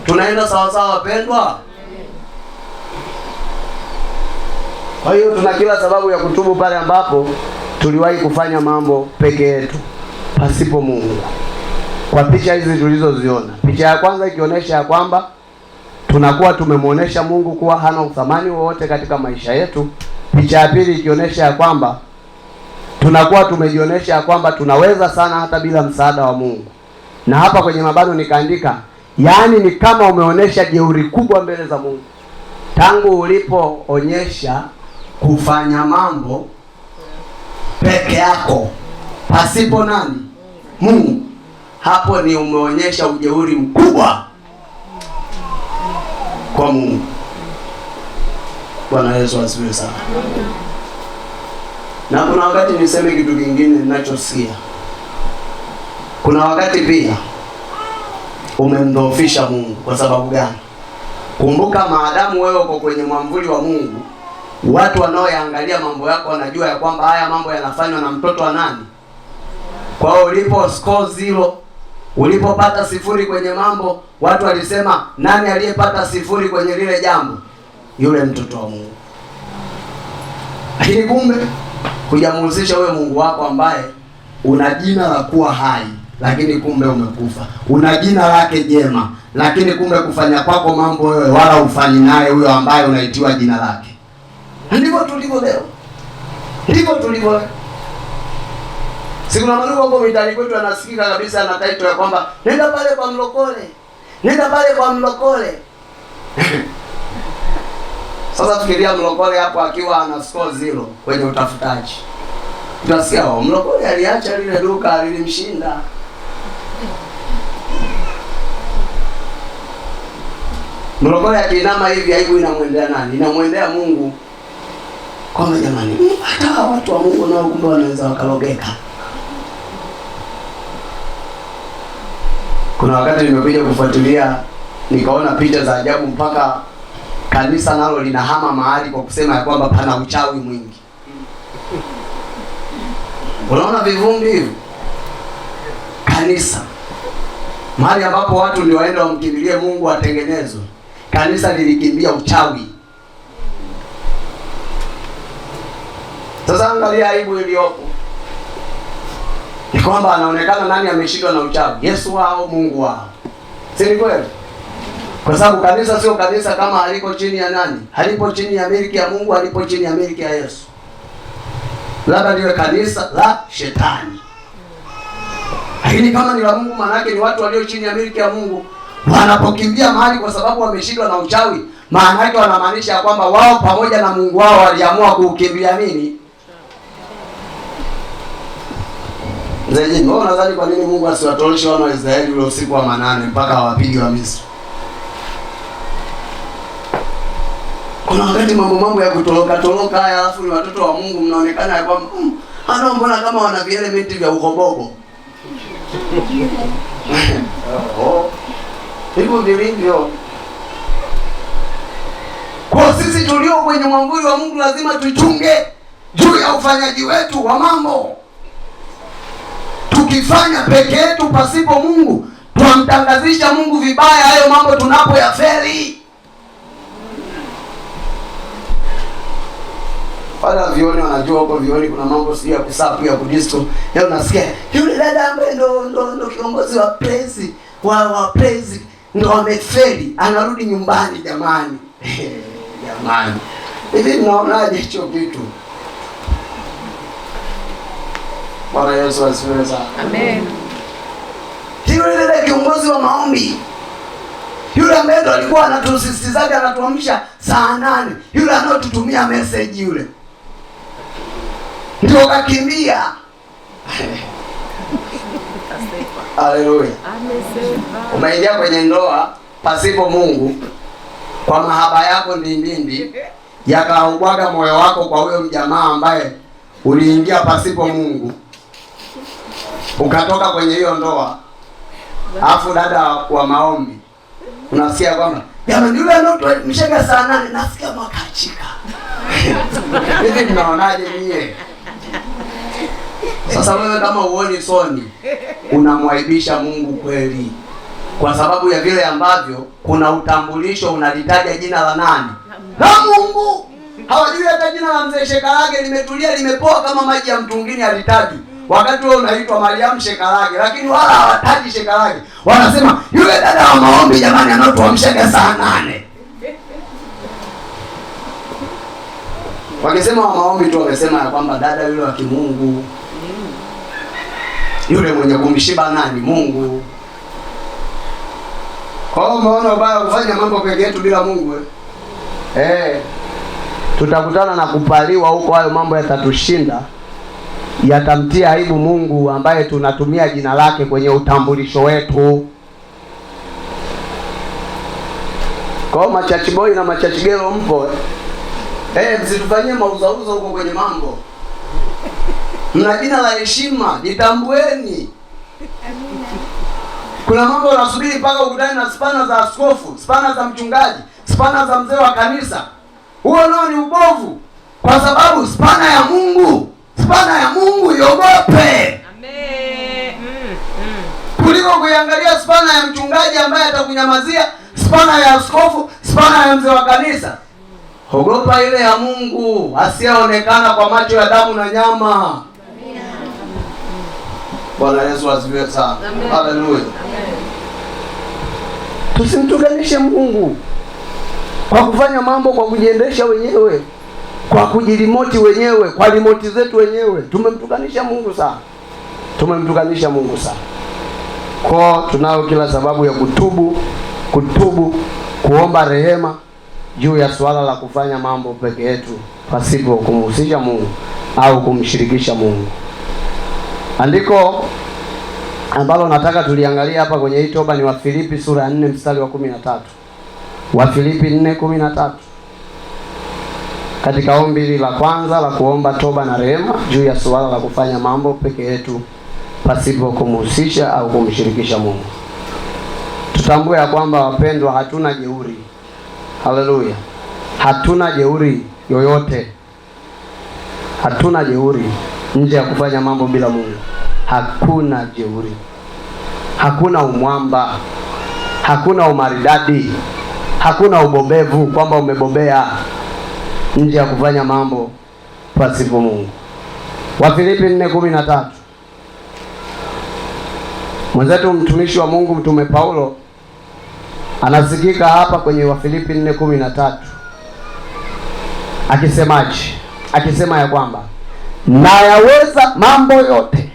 [SPEAKER 1] Tunaenda sawa sawa wapendwa? Kwa hiyo tuna kila sababu ya kutubu pale ambapo tuliwahi kufanya mambo peke yetu pasipo Mungu. Kwa picha hizi tulizoziona, picha ya kwanza ikionyesha ya kwamba tunakuwa tumemwonesha Mungu kuwa hana uthamani wowote katika maisha yetu. Picha ya pili ikionyesha ya kwamba tunakuwa tumejionyesha ya kwamba tunaweza sana hata bila msaada wa Mungu. Na hapa kwenye mabano nikaandika, yaani ni kama umeonyesha jeuri kubwa mbele za Mungu. Tangu ulipoonyesha kufanya mambo peke yako pasipo nani? Mungu. Hapo ni umeonyesha ujeuri mkubwa kwa Mungu. Bwana Yesu asifiwe sana. Na kuna wakati niseme kitu kingine ninachosikia. Kuna wakati pia umemdhoofisha Mungu. Kwa sababu gani? Kumbuka, maadamu wewe uko kwenye mwamvuli wa Mungu, watu wanaoyaangalia mambo yako wanajua ya kwamba haya mambo yanafanywa na mtoto wa nani? Kwa hiyo ulipo score 0, ulipopata 0 kwenye mambo, watu walisema nani aliyepata 0 kwenye lile jambo? Yule mtoto wa Mungu. Lakini kumbe hujamhusisha wewe Mungu wako ambaye una jina la kuwa hai, lakini kumbe umekufa. Una jina lake jema, lakini kumbe kufanya kwako mambo wewe wala ufanyi naye huyo ambaye unaitiwa jina lake. Ndivyo tulivyo leo. Ndivyo tulivyo leo. Siku na maluko kwa mitani kwetu anasikika kabisa na title ya kwamba nenda pale kwa mlokole. Nenda pale kwa mlokole. Sasa fikiria mlokole hapo akiwa ana score 0 kwenye utafutaji. Utasikia mlokole aliacha lile duka lilimshinda. Mlokole akiinama hivi aibu inamwendea nani? Inamwendea Mungu. Kwa jamani, hata watu wa Mungu nao kumbe wanaweza wakalogeka. Kuna wakati nimekuja kufuatilia nikaona picha za ajabu mpaka kanisa nalo linahama mahali kwa kusema ya kwamba pana uchawi mwingi. Unaona vivumbi hivyo? Kanisa mahali ambapo watu ndio waenda wamkimbilie Mungu atengenezwe, kanisa lilikimbia uchawi. Sasa angalia aibu iliyopo. Ni kwamba anaonekana nani ameshindwa na uchawi? Yesu wao, Mungu wao. Si ni kweli? Kwa sababu kanisa sio kanisa kama haliko chini ya nani? Halipo chini ya miliki ya Mungu, halipo chini ya miliki ya Yesu. Labda liwe kanisa la shetani. Lakini kama ni la Mungu, maana yake ni watu walio chini ya miliki ya Mungu. Wanapokimbia mahali kwa sababu wameshindwa na uchawi, maana yake wanamaanisha kwamba wao pamoja na Mungu wao waliamua kuukimbia nini? Mzee, wewe unadhani kwa nini Mungu asiwatoleshe wana wa Israeli ule usiku wa manane mpaka wapige wa Misri? Kuna wakati mambo ya kutoroka haya, alafu ni watoto wa Mungu mnaonekana ya kwamba hana mbona kama wana elementi vya ukobogo. Hivyo vilivyo. Kwa sisi tulio kwenye mwamvuli wa Mungu lazima tuchunge juu ya ufanyaji wetu wa mambo. Tukifanya peke yetu pasipo Mungu, tunamtangazisha Mungu vibaya hayo mambo tunapoyafeli. Wala vioni wanajua huko vioni kuna mambo sio ya kusapu ya kudisto. Leo nasikia yule dada ambaye ndo kiongozi wa praise wa praise ndo amefeli, anarudi nyumbani jamani. Jamani. Hivi mnaonaje hicho kitu? Bwana Yesu asifiwe sana.
[SPEAKER 2] Amen.
[SPEAKER 1] Yule kiongozi wa maombi, yule ambaye ndo alikuwa anatusisitizaga anatuamsha saa 8, yule anaotutumia message yule ndio kakimbia. Haleluya. Umeingia kwenye ndoa pasipo Mungu, kwa mahaba yako ndindindi yakaubwaga moyo wako kwa huyo mjamaa ambaye uliingia pasipo Mungu, ukatoka kwenye hiyo ndoa. Alafu dada wa maombi unasikia kwamba jamani yule anaotuamshaga saa 8 nasikia makachika. Hivi mnaonaje nyie? Sasa wewe kama uoni soni, unamwaibisha Mungu kweli, kwa sababu ya vile ambavyo kuna utambulisho unalitaja jina la nani? La Mungu. Hawajui hata jina la mzee Shekalage limetulia limepoa kama maji ya mtungini alitaji. Wakati wewe unaitwa Mariam Shekalage, lakini wala hawataji Shekalage. Wanasema yule dada wa maombi jamani anaotuamshaga saa 8. Wakisema wa maombi tu wamesema ya kwamba dada yule wa kimungu, yule mwenye kumshiba nani? Mungu. Kwa hiyo umeona ubaya kufanya mambo peke yetu bila Mungu tutakutana na kupaliwa huko, hayo mambo yatatushinda, yatamtia aibu Mungu ambaye tunatumia jina lake kwenye utambulisho wetu. Kwa machachi boy na machachi girl mpo msitufanyie mauzauza huko kwenye mambo. Mna jina la heshima, jitambueni. Kuna mambo unasubiri mpaka ukutane na spana za askofu, spana za mchungaji, spana za mzee wa kanisa. Huo nao ni ubovu, kwa sababu spana ya Mungu iogope.
[SPEAKER 2] Amen.
[SPEAKER 1] Kuliko kuiangalia spana ya mchungaji ambaye atakunyamazia, spana ya askofu, spana ya mzee wa kanisa. Ogopa ile ya Mungu asiyeonekana kwa macho ya damu na nyama. Bwana Yesu asifiwe sana. Haleluya. Tusimtuganishe Mungu kwa kufanya mambo kwa kujiendesha wenyewe, kwa kujirimoti wenyewe, kwa rimoti zetu wenyewe. Tumemtukanisha Mungu sana. Kwa tunao kila sababu ya kutubu, kuomba rehema juu ya swala la kufanya mambo peke yetu pasipo kumhusisha Mungu au kumshirikisha Mungu. Andiko ambalo nataka tuliangalia hapa kwenye hii toba ni Wafilipi sura ya 4 mstari wa 13. Wafilipi 4:13. Katika ombi la kwanza la kuomba toba na rehema juu ya swala la kufanya mambo peke yetu pasipo kumhusisha au kumshirikisha Mungu. Tutambue ya kwamba wapendwa, hatuna jeuri. Haleluya. Hatuna jeuri yoyote. Hatuna jeuri nje ya kufanya mambo bila Mungu. Hakuna jeuri. Hakuna umwamba. Hakuna umaridadi. Hakuna ubobevu kwamba umebobea nje ya kufanya mambo pasipo Mungu. Wafilipi 4:13. Mwenzetu mtumishi wa Mungu Mtume Paulo anasikika hapa kwenye Wafilipi 4:13. Akisemaje? Akisema ya kwamba nayaweza mambo yote.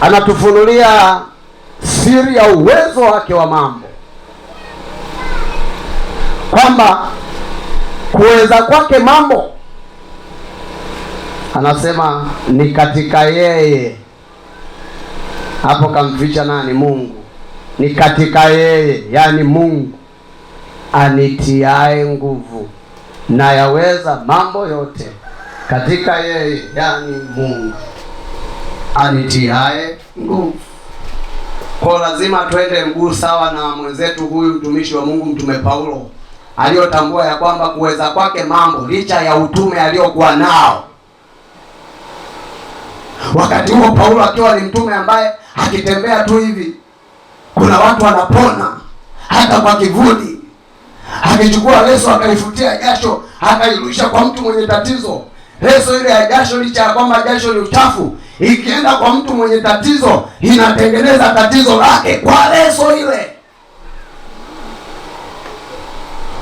[SPEAKER 1] Anatufunulia siri ya uwezo wake wa mambo, kwamba kuweza kwake mambo, anasema ni katika yeye. Hapo kamficha nani? Mungu. Ni katika yeye, yani Mungu anitiae nguvu. Na yaweza mambo yote katika yeye, yani Mungu anitiae nguvu. Kwa lazima twende mguu sawa na mwenzetu huyu mtumishi wa Mungu Mtume Paulo aliyotambua ya kwamba kuweza kwake mambo licha ya utume aliyokuwa nao. Wakati huo Paulo akiwa ni mtume ambaye akitembea tu hivi kuna watu wanapona hata kwa kivuli. Akichukua leso akaifutia jasho, akairusha kwa mtu mwenye tatizo. Leso ile ya jasho, licha ya kwamba jasho ni uchafu, ikienda kwa mtu mwenye tatizo inatengeneza tatizo lake kwa leso ile.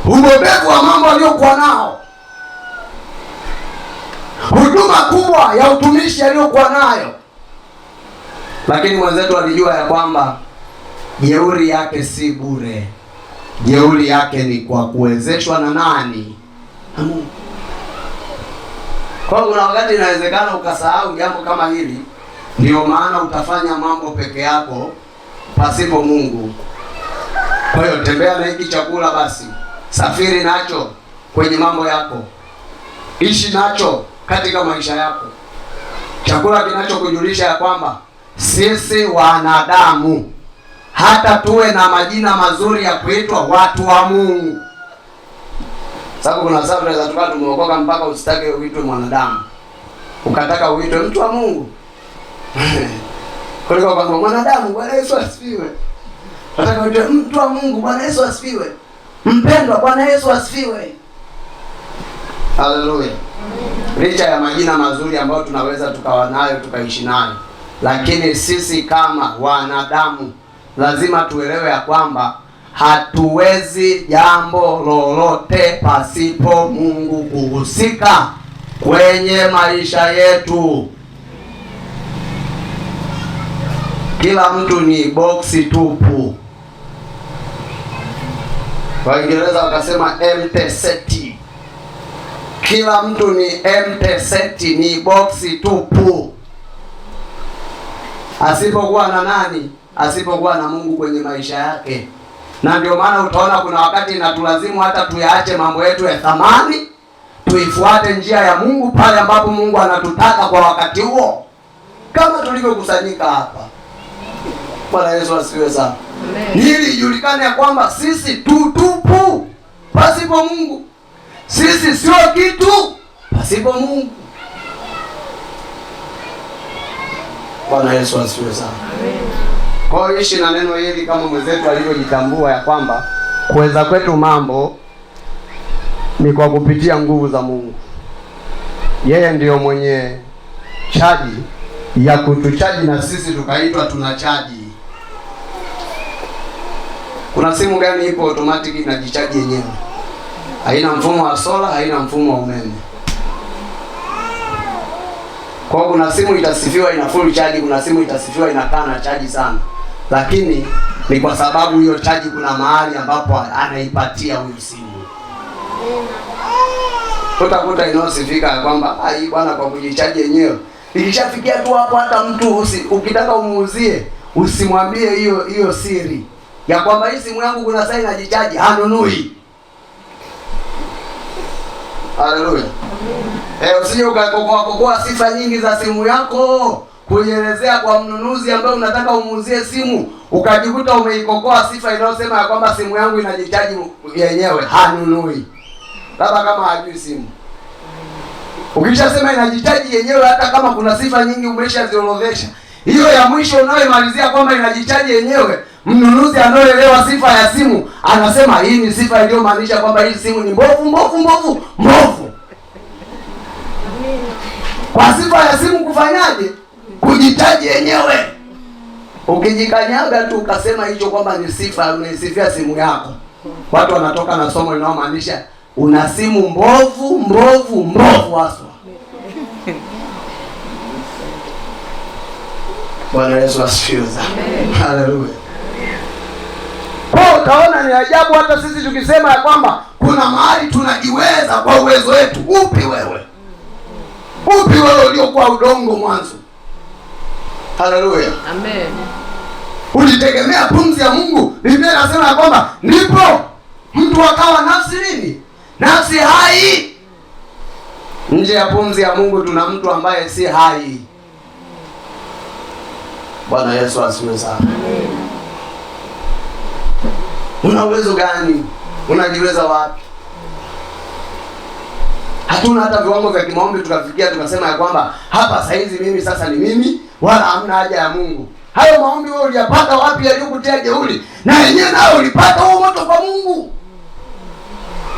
[SPEAKER 1] Ubobevu wa mambo aliyokuwa nao, huduma kubwa ya utumishi aliyokuwa nayo. Lakini mwenzetu alijua ya kwamba jeuri yake si bure. Jeuri yake ni kwa kuwezeshwa na nani? Na Mungu. Kwa hiyo kuna wakati inawezekana ukasahau jambo kama hili, ndio maana utafanya mambo peke yako pasipo Mungu. Kwa hiyo tembea na hiki chakula basi, safiri nacho kwenye mambo yako, ishi nacho katika maisha yako. Chakula kinachokujulisha ya kwamba sisi wanadamu, hata tuwe na majina mazuri ya kuitwa watu wa Mungu. Sababu kuna sababu tunaweza tukawa tumeokoka mpaka usitake uitwe mwanadamu, ukataka uitwe mtu wa Mungu. Kuliko kwamba mwanadamu. Bwana Yesu asifiwe. Nataka uitwe mtu wa Mungu. Bwana Yesu asifiwe. Mpendwa, Bwana Yesu asifiwe. Haleluya. Licha ya majina mazuri ambayo tunaweza tukawa nayo tukaishi nayo, lakini sisi kama wanadamu lazima tuelewe ya kwamba hatuwezi jambo lolote pasipo Mungu kuhusika kwenye maisha yetu. Kila mtu ni boksi tupu. Kwa Kiingereza wakasema empty set. Kila mtu ni empty set, ni boksi tupu. Asipokuwa na nani? Asipokuwa na Mungu kwenye maisha yake. Na ndio maana utaona kuna wakati inatulazimu hata tuyaache mambo yetu ya thamani, tuifuate njia ya Mungu pale ambapo Mungu anatutaka kwa wakati huo, kama tulivyokusanyika hapa. Bwana Yesu asifiwe sana. Ili ijulikane ya kwamba sisi tutupu pasipo Mungu. Sisi sio kitu pasipo Mungu. Bwana Yesu asifiwe sana. Kwa hiyo ishi na neno hili kama mwenzetu alivyojitambua ya kwamba kuweza kwetu mambo ni kwa kupitia nguvu za Mungu. Yeye ndiyo mwenye chaji ya kutuchaji na sisi tukaitwa tunachaji. Kuna simu gani ipo automatic inajichaji yenyewe? Haina mfumo wa sola, haina mfumo wa umeme. Kwa hiyo kuna simu itasifiwa ina full charge, kuna simu itasifiwa inakaa na chaji sana. Lakini ni kwa sababu hiyo chaji kuna mahali ambapo anaipatia huyu simu. Utakuta inaosifika kwamba hii bwana kwa kujichaji yenyewe. Ikishafikia tu hapo hata mtu ukitaka umuuzie, usimwambie hiyo siri ya kwamba hii simu yangu kuna saa inajichaji, hanunui. Haleluya. Usije ukakokoa sifa nyingi za simu yako kuielezea kwa mnunuzi ambaye unataka umuuzie simu, ukajikuta umeikokoa sifa inayosema ya kwamba simu yangu inajichaji yenyewe, hanunui. Labda kama hajui simu. Ukishasema inajichaji yenyewe, hata kama kuna sifa nyingi umeshaziorodhesha, hiyo ya mwisho unayomalizia kwamba inajichaji yenyewe, mnunuzi anayeelewa sifa ya simu anasema hii ni sifa iliyomaanisha kwamba hii simu ni mbovu. Kwa sifa ya simu kufanyaje? Kujichaji yenyewe. Ukijikanyaga tu ukasema hicho kwamba ni sifa, unaisifia simu yako, watu wanatoka na somo linalomaanisha una simu mbovu haswa. Bwana Yesu asifiwe sana. Haleluya. Kwa utaona ni ajabu hata sisi tukisema ya kwamba kuna mahali tunajiweza kwa uwezo wetu. Upi wewe uliokuwa udongo mwanzo? Haleluya.
[SPEAKER 2] Amen.
[SPEAKER 1] Ulitegemea pumzi ya Mungu. Biblia inasema ya kwamba ndipo mtu akawa nafsi nini? Nafsi hai. Nje ya pumzi ya Mungu tuna mtu ambaye si hai. Bwana Yesu asifiwe sana. Una uwezo gani? Unajiweza wapi? Hatuna hata viwango vya kimaombi tukafikia tukasema ya kwamba hapa saizi mimi sasa ni mimi, wala hamna haja ya Mungu. Hayo maombi wewe uliyapata wapi yaliyokutia jeuri? Na yenyewe nayo ulipata huo moto kwa Mungu.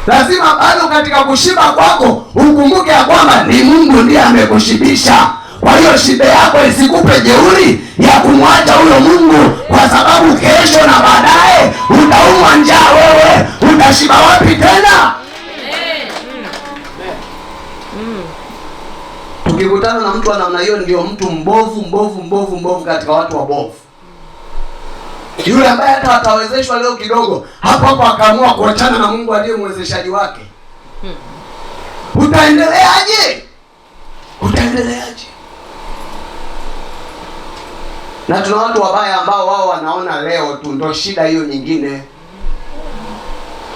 [SPEAKER 1] Lazima bado katika kushiba kwako ukumbuke ya kwamba ni Mungu ndiye amekushibisha. Kwa hiyo shibe yako isikupe jeuri ya kumwacha huyo Mungu, kwa sababu kesho na baadaye utaumwa njaa. Wewe utashiba wapi tena? Tukikutana na mtu wa namna hiyo, ndio mtu mbovu katika watu wabovu. Yule ambaye hata atawezeshwa leo kidogo, hapo akaamua kuachana na Mungu aliye mwezeshaji wake. Utaendeleaje? Na tuna watu wabaya ambao wao wanaona leo tu ndio shida hiyo nyingine.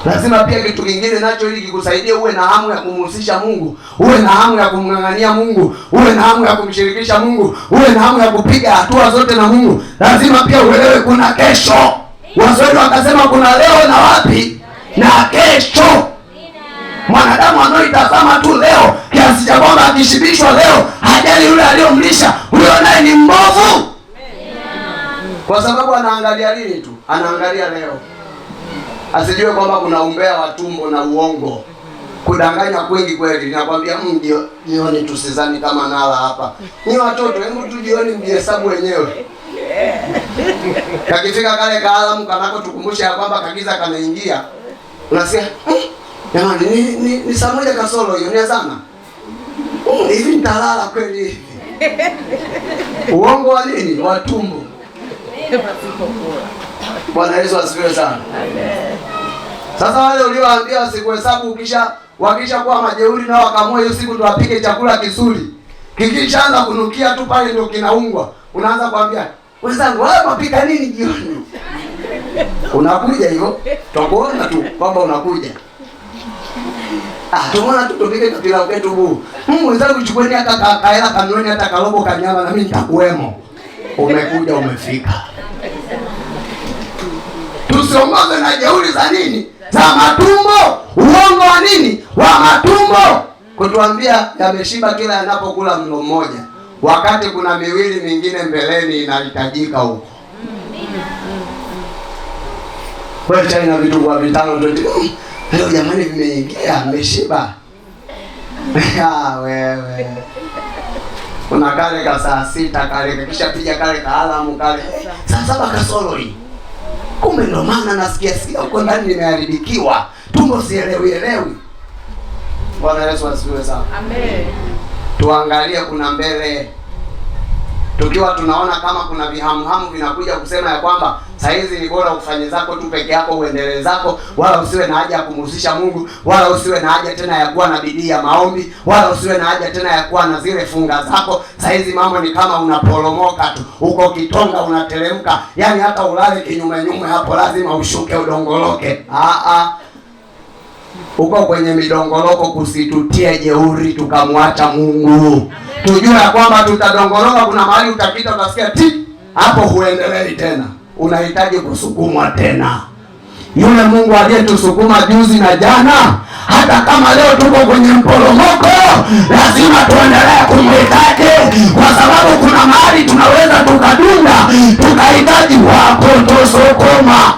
[SPEAKER 1] Lazima pia kitu kingine nacho, ili kikusaidia uwe na hamu ya kumhusisha Mungu, uwe na hamu ya kumng'ang'ania Mungu, uwe na hamu ya kumshirikisha Mungu, uwe na hamu ya kupiga hatua zote na Mungu. Lazima pia uelewe kuna kesho. Waswahili wakasema kuna leo na wapi na kesho. Mwanadamu anaoitazama tu leo kiasi cha kwamba akishibishwa leo hajali yule aliyomlisha, huyo naye ni mbovu. Kwa sababu anaangalia lini tu, anaangalia leo. Asijue kwamba kuna umbea wa tumbo na uongo, kudanganya kwingi kweli. Ninakwambia jioni tusizani kama nala hapa. Ni watoto, hebu tu jioni mjihesabu wenyewe. Kakifika kale kaalamu kanako tukumbusha ya kwamba kagiza kanaingia. Unasikia? Jamani ni saa moja kasoro hiyo, ni sana. Hivi nitalala kweli hivi? Uongo wa nini? Wa tumbo. Bwana Yesu asifiwe sana. Sasa wale uliowaambia wasikuhesabu, wakisha kuwa majeuri nao wakaamua hiyo siku tuwapike chakula kizuri, kikishaanza kunukia tu pale ndio kinaungwa, unaanza kuambia wenzangu, wewe unapika nini jioni? Unakuja hivyo, tutakuona tu kwamba unakuja. Tumeona tu tupike kapila kwetu huu. Wenzangu chukueni hata kaela kanuni hata karobo kanyama na mimi nitakuwemo. Umekuja umefika. Tusiongozwe na jeuri za nini? Za matumbo. Uongo wa nini? Wa matumbo. Kutuambia yameshiba kila yanapokula mlo mmoja, wakati kuna miwili mingine mbeleni inahitajika huko. Kwa chai na vitu kwa vitano ndio. Leo jamani vimeingia, mmeshiba. Wewe. Kuna kale ka saa 6 kale kisha piga kale kaalamu kale. Saa 7 kasoro hii. Kumbe ndo maana nasikia huko ndani nimeharibikiwa. Tumbo sielewi. Bwana Yesu asifiwe sana. Amen. Tuangalie kuna mbele. Tukiwa tunaona kama kuna vihamuhamu vinakuja kusema ya kwamba saa hizi ni bora ufanye zako tu peke yako, uendelee zako, wala usiwe na haja ya kumhusisha Mungu, wala usiwe na haja tena ya kuwa na bidii ya maombi, wala usiwe na haja tena ya kuwa na zile funga zako. Saa hizi mambo ni kama unaporomoka tu, uko kitonga unateremka, yani hata ulale kinyume hapo lazima ushuke udongoloke. Uko kwenye midongoloko, kusitutie jeuri tukamwacha Mungu. Tujue ya kwamba tutadongoloka, kuna mahali utapita utasikia hapo huendelei tena. Unahitaji kusukumwa tena. Yule Mungu aliyetusukuma juzi na jana, hata kama leo tuko kwenye mporomoko, lazima tuendelee kumhitaji, kwa sababu kuna mahali tunaweza tukadunda, tukahitaji wapo tusukuma.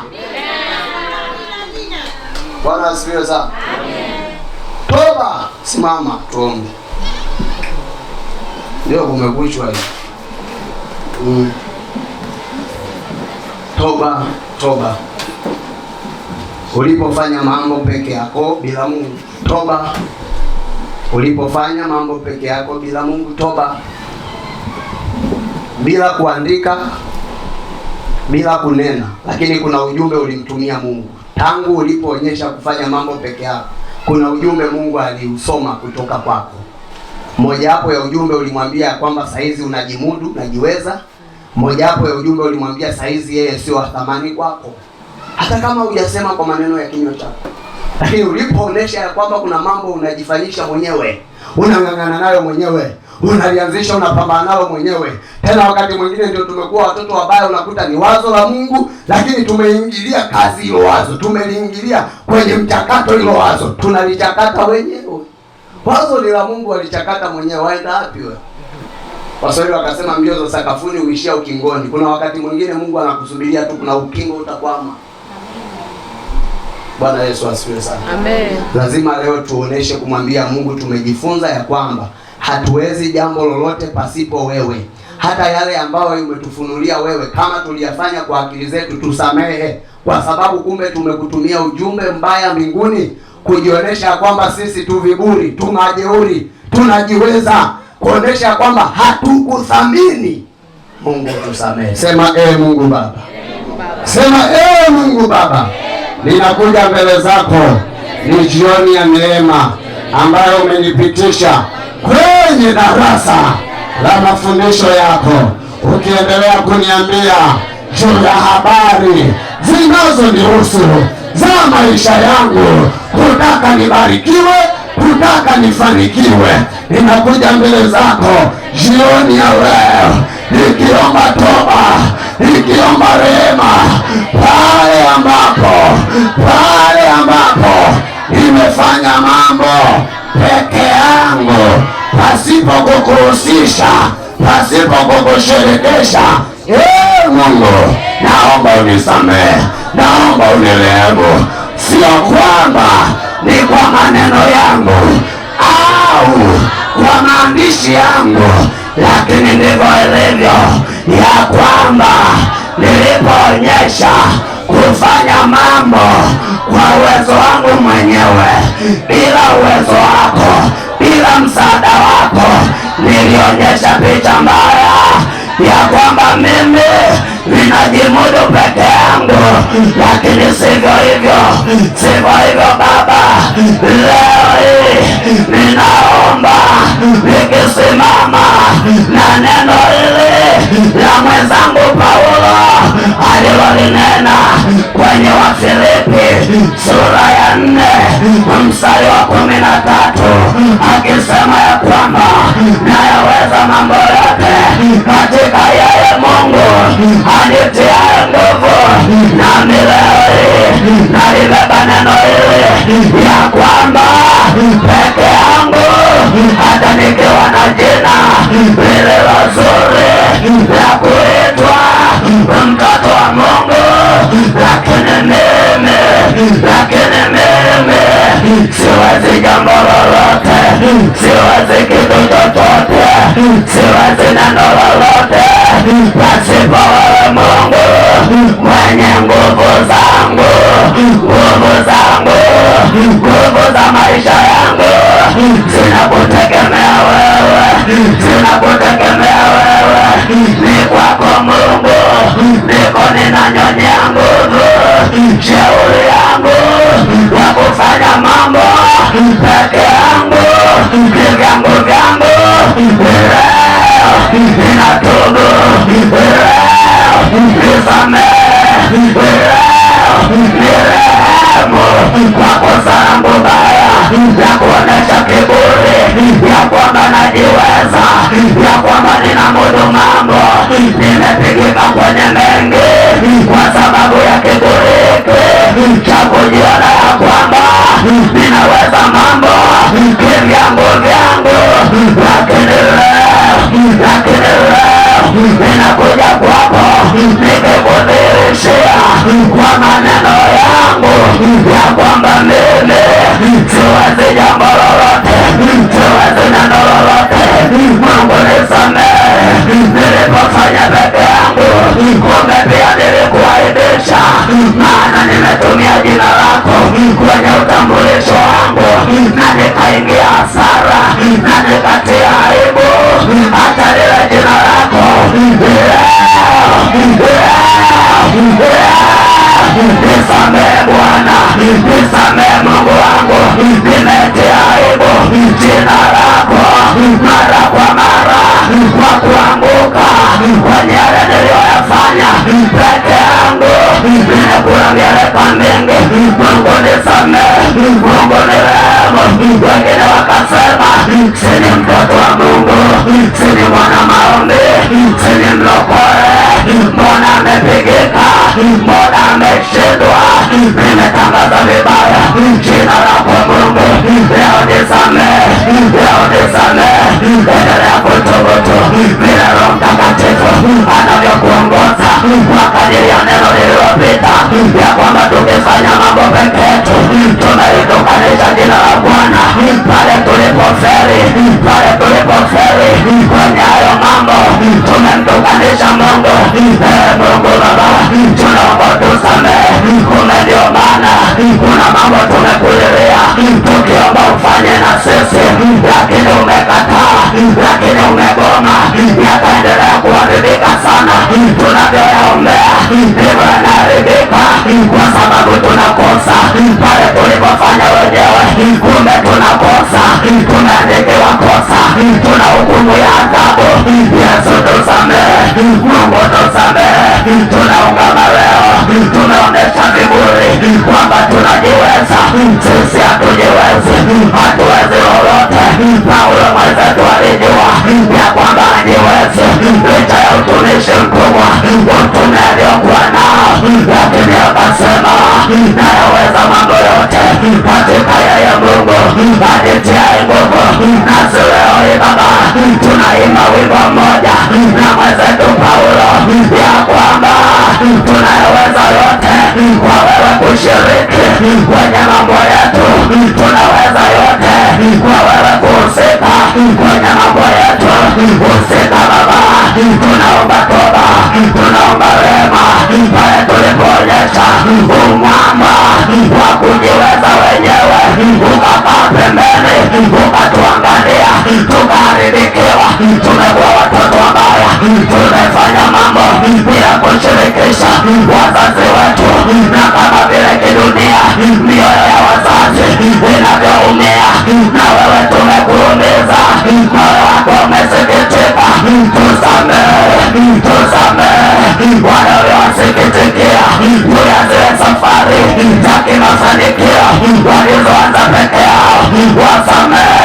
[SPEAKER 1] Bwana asifiwe sana. Toba, simama tuombe. Ndio kumekuchwa hivi. Toba. Ulipofanya mambo peke yako bila Mungu, toba. Ulipofanya mambo peke yako bila Mungu, toba. Bila kuandika, bila kunena, lakini kuna ujumbe ulimtumia Mungu. Tangu ulipoonyesha kufanya mambo peke yako, kuna ujumbe Mungu aliusoma kutoka kwako. Mojawapo ya ujumbe ulimwambia kwamba saizi unajimudu, unajiweza. Mojawapo ya ujumbe ulimwambia saizi yeye sio wa thamani kwako, hata kama hujasema kwa maneno ya kinywa chako. Lakini ulipoonesha ya kwamba kuna mambo unajifanyisha mwenyewe, unang'ang'ana nayo mwenyewe, unalianzisha, unapambana nalo mwenyewe. Tena wakati mwingine ndio tumekuwa watoto wabaya, unakuta ni wazo la Mungu, lakini tumeingilia kazi hilo wazo, tumeliingilia kwenye mchakato hilo wazo, tunalichakata wenyewe. Wazo ni la Mungu, alichakata mwenyewe, waenda wapi wewe? Waswahili wakasema mbio za sakafuni huishia ukingoni. Kuna wakati mwingine Mungu anakusubiria tu, kuna ukingo utakwama. Bwana Yesu asifiwe sana.
[SPEAKER 2] Amen.
[SPEAKER 1] Lazima leo tuoneshe kumwambia Mungu tumejifunza ya kwamba hatuwezi jambo lolote pasipo wewe. Hata yale ambayo umetufunulia wewe, kama tuliyafanya kwa akili zetu, tusamehe, kwa sababu kumbe tumekutumia ujumbe mbaya mbinguni kujionesha kwamba sisi tu viburi, tu majeuri, tunajiweza, kuonesha kwamba hatukuthamini. Mungu tusamehe. Sema Mungu Baba. Sema Mungu Baba. Ninakuja mbele zako, ni jioni ya neema ambayo umenipitisha kwenye darasa la mafundisho yako, ukiendelea kuniambia juu ya habari zinazonihusu za maisha yangu, kutaka nibarikiwe, kutaka nifanikiwe. Ninakuja mbele zako jioni ya leo nikiomba toba, nikiomba rehema pale ambapo nimefanya mambo peke yangu pasipo kukuhusisha, pasipo kukushirikisha. Mungu, naomba unisamehe, naomba unirehemu. Sio kwamba ni kwa maneno yangu au kwa maandishi yangu, lakini ndivyo ilivyo ya kwamba nilipoonyesha kufanya mambo kwa uwezo wangu mwenyewe, bila uwezo wako, bila msaada wako, nilionyesha picha mbaya ya kwamba mimi ninajimudu peke yangu, lakini sivyo hivyo, sivyo hivyo Baba. Leo hii ninaomba nikisimama na neno hili la mwenzangu Paulo alilolinena kwenye Wafilipi sura ya 4 mstari wa 13, akisema ya kwamba nayaweza mambo yote katika yeye Mungu anitiaye nguvu. Nami leo hii nalibeba neno hili ya kwamba peke yangu, hata nikiwa na jina lililo zuri la kuitwa mtoto wa Mungu, lakini mimi siwezi jambo lolote, siwezi kitu chochote, siwezi neno lolote pasipo wewe Mungu mwenye nguvu zangu, nguvu za maisha yangu zinakutegemea wewe, zinakutegemea wewe. Ni kwako Mungu niko ninanyonyea nguvu, shauri yangu ya kufanya mambo peke yangu, vyangu leo ninatubu, leo nisamehe, leo nirehemu kwa kosa langu baya la kuonesha kiburi ya kwamba najiweza, ya kwamba ninamudu mambo. Nimepigika kwenye mengi kwa sababu ya kiburi hiki cha kujiona ya kwamba ninaweza mambo kivyangu, lakini leo ninakuja kwako nikikudhihirishia kwa maneno yangu ya kwamba mimi siwezi jambo lolote, siwezi neno lolote. Mungu nisamehe, nilipofanya peke yangu, kumbe pia nilikuaibisha, maana nimetumia jina lako kwenye utambulisho wangu na nikaingia hasara na nikatia aibu hata lile jina lako. Nisamehe Bwana, nisamehe Mungu wangu, nimetia aibu jina lako mara kwa mara kwa kuanguka kwenye yale niliyoyafanya peke yangu. Nimekula mieleka mingi, Mungu nisamehe, Mungu nirehemu. Wengine wakasema sini mtoto wa Mungu, sini mwana maombi, sini mlokole, mbona amepigika, mbona ameshindwa. Nimetangaza vibaya jina lako Mungu, leo nisamehe, leo nisamehe. Endelea kutubu vile Roho Mtakatifu anavyokuongoza kwa kadiri ya neno lililopi vita ya kwamba tukifanya mambo peke yetu tumelitukanisha jina la Bwana. Pale tulipoferi kwenye hayo mambo tumemtukanisha Mungu. Mungu Baba, tunaomba tusamehe. Ndio maana kuna mambo tumekulilia tukiomba ufanye na sisi, lakini umekataa, lakini umegoma. Yataendelea kuharibika sana. Tunavyoyaombea ndivyo yanaharibika, kwa sababu tunakosa pale tulipofanya wenyewe. Kumbe tunakosa, tumeandikiwa kosa, tuna hukumu ya adhabu. Yesu tusamehe, Mungu tusamehe. Tunaungama leo, tumeonesha viburi kwamba tunajiweza. Sisi hatujiwezi, hatuwezi lolote. Paulo mwenzetu alijua ya kwamba hajiwezi licha ya utumishi mkubwa, utume aliokuwa nao, lakini akasema nayaweza mambo yote katika yeye Mungu anitiaye nguvu. Nasi leo hii Baba tunaimba wimbo mmoja na mwenzetu Paulo ya kwamba tunayaweza yote kwa wewe kushiriki kwenye mambo yetu. Tunaweza yote kwa wewe kuhusika kwenye mambo yetu. Husika Baba, tunaomba toba, tunaomba rehema pale tulipoonyesha umwamba wa kujiweza wenyewe, ukakaa pembeni, ukatuangalia, tukaharibikiwa. Tumekuwa watoto wabaya, tumefanya mambo bila kushirikisha wazazi wetu, na kama vile kidunia mioyo ya wazazi inavyoumia, na wewe tumekuumiza, moyo wako umesikitika. Tusamehe wale uliowasikitikia juu ya zile safari za kimafanikio walizoanza peke yao. Wasamehe.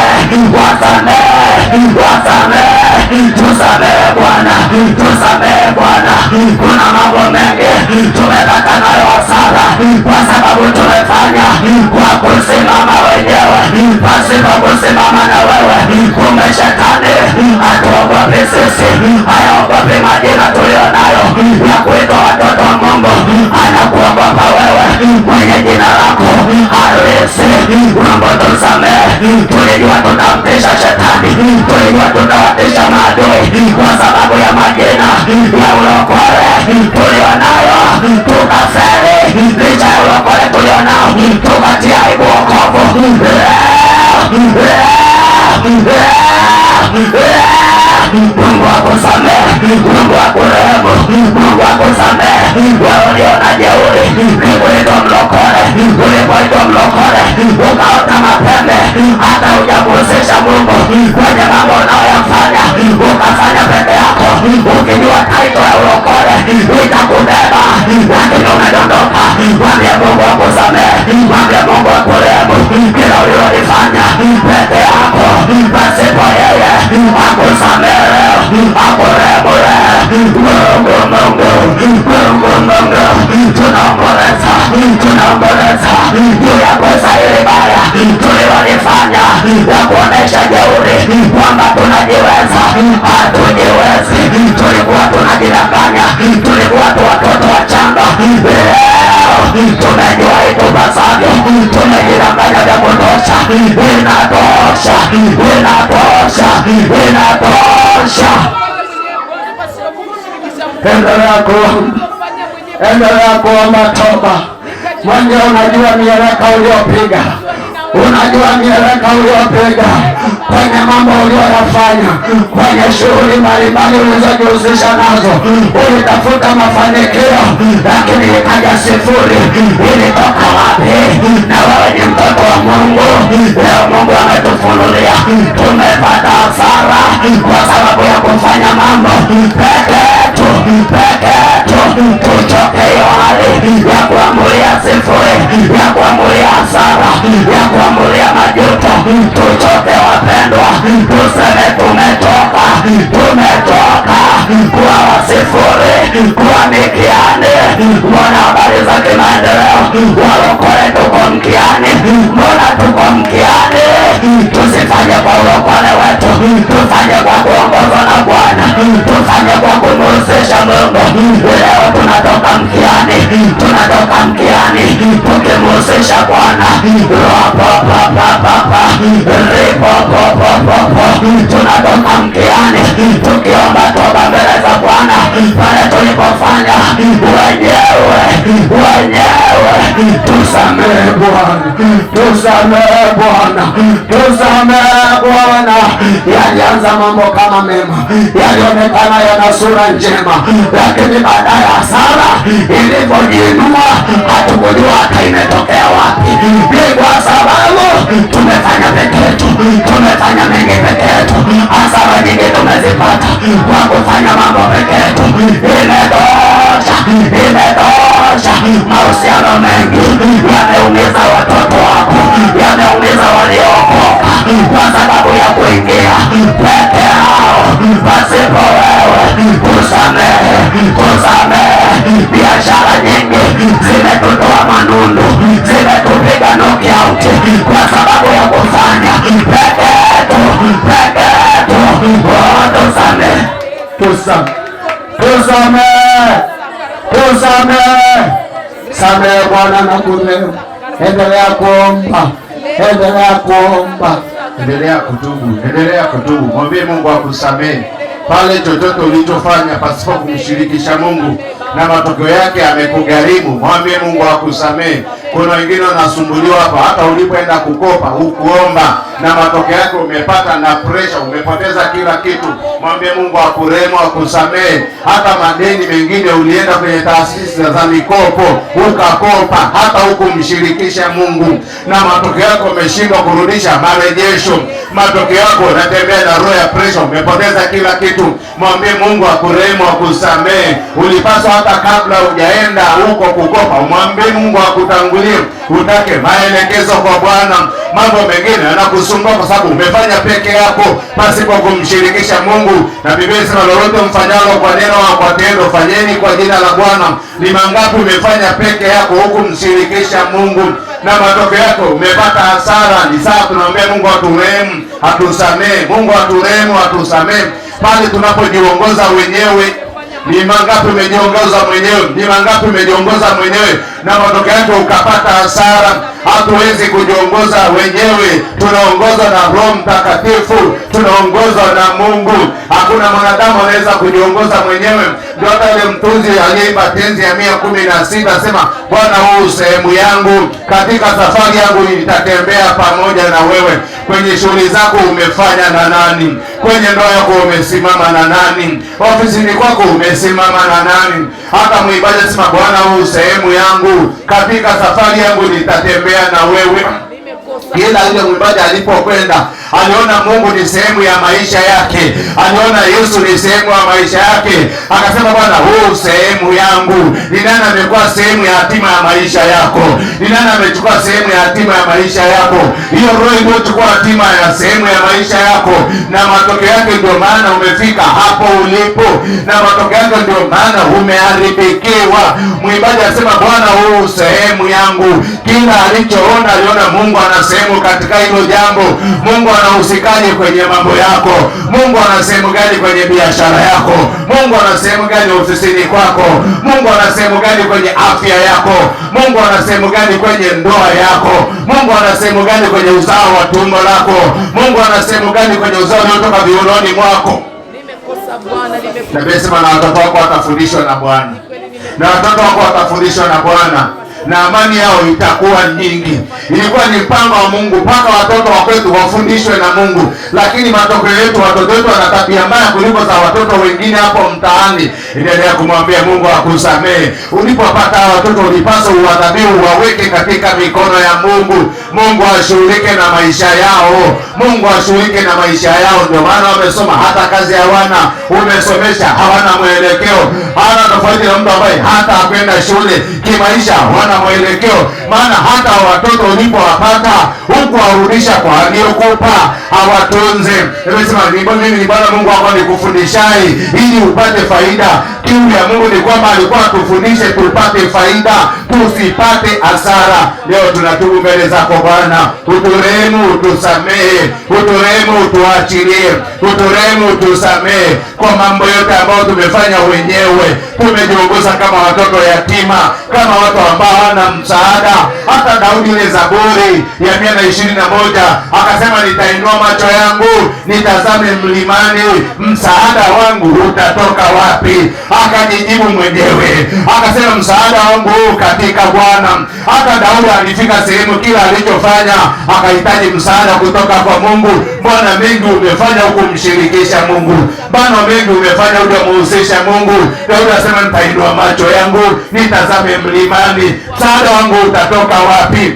[SPEAKER 1] Tusamehe Bwana, kuna mambo mengi tumepata nayo hasara kwa sababu tumefanya kwa kusimama wenyewe pasipo kusimama na wewe. Kumbe shetani hatuogopi sisi, hayaogopi majina tulionayo ya kuitwa watoto wa Mungu. Anakuogopa wewe mwenye jina lako halisi. Mungu tusamehe. Tulijua tutamtisha shetani, tulijua tutawatisha maadui kwa sababu ya majina ya ulokole tulionayo, tukaferi. Licha ya ulokole tulionao, tukatia aibu wokovu. Mungu akusamehe, Mungu akurehemu, Mungu akusamehe. Wewe uliona jeuri kuliko mlokole, ulipoitwa mlokole ukaota mapembe, hata hujamuhusisha Mungu kwenye mambo unayoyafanya, ukafanya peke yako ukijua taito ya ulokole itakubeba, lakini umedondoka. Mwambie Mungu akusamehe, mwambie Mungu akurehemu. Kila ulilolifanya peke yako pasipo yeye akusamehe leo, akurehemu leo. Mungu, tunaomboleza juu ya kosa hili baya tulilolifanya ya kuonesha jeuri kwamba tunajiweza. Hatujiwezi, tulikuwa tunajidanganya, tulikuwa tu watoto wachanga. Leo tumejua itupasavyo, tumejidanganya vya kutosha. Inatosha. Endelea kuomba toba. Mwenye unajua mieleka uliopiga, kwenye mambo ulioyafanya, kwenye shughuli mbalimbali ulizojihusisha nazo. Ulitafuta mafanikio lakini ikaja sifuri. Ilitoka wapi? Na wewe ni mtoto wa Mungu. Leo Mungu ametufunulia tumepata hasara kwa sababu ya kufanya mambo peke yetu. Tuchoke hiyo hali ya kuamulia sifuri, ya kuamulia hasara, ya kuamulia majuto. Tuchoke wapendwa, tuseme tumetoka kuwa wasifuri, kuwa mikiani. Mbona habari za kimaendeleo walokole tuko mkiani? Mbona tuko mkiani? Tusifanye kwa ulokole wetu, tufanye kwa kuongozwa na Bwana, tufanye kwa kumhusisha Mungu. Leo tunatoka mkiani,
[SPEAKER 2] tunatoka mkiani tukiomba toba mbele za Bwana pale tulipofanya wenyewe. Tusamehe Bwana, tusamehe Bwana, tusamehe Bwana. Yalianza mambo kama mema, yalionekana yana sura njema, lakini baadaye hasara ilivyojiinua hatukujua hata imetokea wapi. Ni kwa sababu tumefanya peke yetu, tumefanya mengi peke yetu, hasara nyingi tumezipata kwa kufanya mambo peke yetu. Imetosha. Mahusiano mengi yameumiza watoto wako, yameumiza waliookoka kwa sababu ya kuingia peke yao pasipo wewe. Tusamehe. Biashara nyingi zimetutoa manundu, zimetupiga knockout kwa sababu ya kufanya peke yetu.
[SPEAKER 1] Samehe Bwana na kurehemu. Endelea kuomba,
[SPEAKER 3] endelea kutubu. Mwambie Mungu akusamehe pale chochote ulichofanya pasipo kumshirikisha Mungu na matokeo yake amekugharimu. Mwambie Mungu akusamehe. Kuna wengine wanasumbuliwa hapa, hata ulipoenda kukopa hukuomba na matokeo yake umepata na pressure, umepoteza kila kitu. Mwambie Mungu akurehemu, akusamehe. Hata madeni mengine ulienda kwenye taasisi za mikopo ukakopa, hata hukumshirikisha Mungu na matokeo yake umeshindwa kurudisha marejesho. Matokeo yako unatembea na roho ya pressure, umepoteza kila kitu. Mwambie Mungu akurehemu, akusamehe. Ulipaswa hata kabla hujaenda huko kukopa, mwambie Mungu akutangulie, utake maelekezo kwa Bwana. Mambo mengine yanakusumbua kwa sababu umefanya peke yako pasipo kumshirikisha Mungu. Na Biblia inasema lolote mfanyalo kwa neno au kwa tendo, fanyeni kwa jina la Bwana. Ni mangapi umefanya peke yako huku mshirikisha Mungu na matokeo yako umepata hasara? Ni sawa, tunaomba Mungu aturehemu, atusamehe. Mungu aturehemu, atusamehe pale tunapojiongoza wenyewe. Ni mangapi umejiongoza mwenyewe? Ni mangapi umejiongoza mwenyewe na matokeo yake ukapata hasara? Hatuwezi kujiongoza wenyewe, tunaongozwa na Roho Mtakatifu, tunaongozwa na Mungu. Hakuna mwanadamu anaweza kujiongoza mwenyewe. Ndio hata ile mtunzi aliyeimba tenzi ya 116 asema, Bwana huu sehemu yangu, katika safari yangu nitatembea pamoja na wewe. Kwenye shughuli zako umefanya na nani? Kwenye ndoa yako umesimama na nani? Ofisini kwako umesimama na nani? Hata mwimbaji asema, Bwana huu sehemu yangu, katika safari yangu nitatembea na wewe. Kila ile mwimbaji alipokwenda aliona Mungu ni sehemu ya maisha yake, aliona Yesu ni sehemu ya maisha yake, akasema Bwana huu sehemu yangu. Ni nani amekuwa sehemu ya hatima ya maisha yako? Ni nani amechukua sehemu ya hatima ya maisha yako? Hiyo roho iliyochukua hatima ya sehemu ya maisha yako, na matokeo yake ndio maana umefika hapo ulipo, na matokeo yake ndio maana umeharibikiwa. Mwimbaji anasema Bwana huu sehemu yangu. Kila alichoona aliona Mungu ana sehemu katika hilo jambo. Mungu anahusikaje kwenye mambo yako? Mungu ana sehemu gani kwenye biashara yako? Mungu ana sehemu gani ofisini kwako? Mungu ana sehemu gani kwenye afya yako? Mungu ana sehemu gani kwenye ndoa yako? Mungu ana sehemu gani kwenye uzao wa tumbo lako? Mungu ana sehemu gani kwenye uzao uliotoka viunoni mwako? Na nimesema na watoto wako watafundishwa na Bwana, na watoto wako watafundishwa na Bwana, na amani yao itakuwa nyingi. Ilikuwa ni mpango wa Mungu mpaka watoto wa kwetu wafundishwe na Mungu, lakini matokeo yetu, watoto wetu wana tabia mbaya kuliko za watoto wengine hapo mtaani. Endelea kumwambia Mungu akusamehe. Ulipopata watoto ulipaswa uwadhabihu, waweke katika mikono ya Mungu. Mungu ashughulike na maisha yao, Mungu ashughulike na maisha yao. Ndio maana wamesoma, hata kazi hawana, umesomesha hawana mwelekeo. Hawana tofauti na mtu ambaye hata kwenda shule kimaisha, hawana mwelekeo. Maana hata watoto ulipowapata huku warudisha kwa aliyokupa, hawatunze. Nimesema mimi ni Bwana Mungu wako nikufundishai ili upate faida. Kiu ya Mungu ni kwamba alikuwa tufundishe tupate faida, tusipate hasara. Leo tunatubu mbele zako Bwana, uturehemu, utusamehe, uturehemu, utuachilie, uturehemu, utusamehe kwa mambo yote ambayo tumefanya wenyewe. Tumejiongoza kama watoto yatima, kama watu ambao hawana msaada. Hata Daudi ile Zaburi ya 121 akasema, nitainua macho yangu nitazame mlimani, msaada wangu utatoka wapi? Akajijibu mwenyewe akasema, msaada wangu katika Bwana. Hata Daudi alifika sehemu kila alichofanya akahitaji msaada kutoka kwa Mungu. Bwana, mengi umefanya hukumshirikisha Mungu. Bwana, mengi umefanya hujamuhusisha Mungu. Daudi asema, nitainua macho yangu nitazame mlimani, msaada wangu utatoka wapi?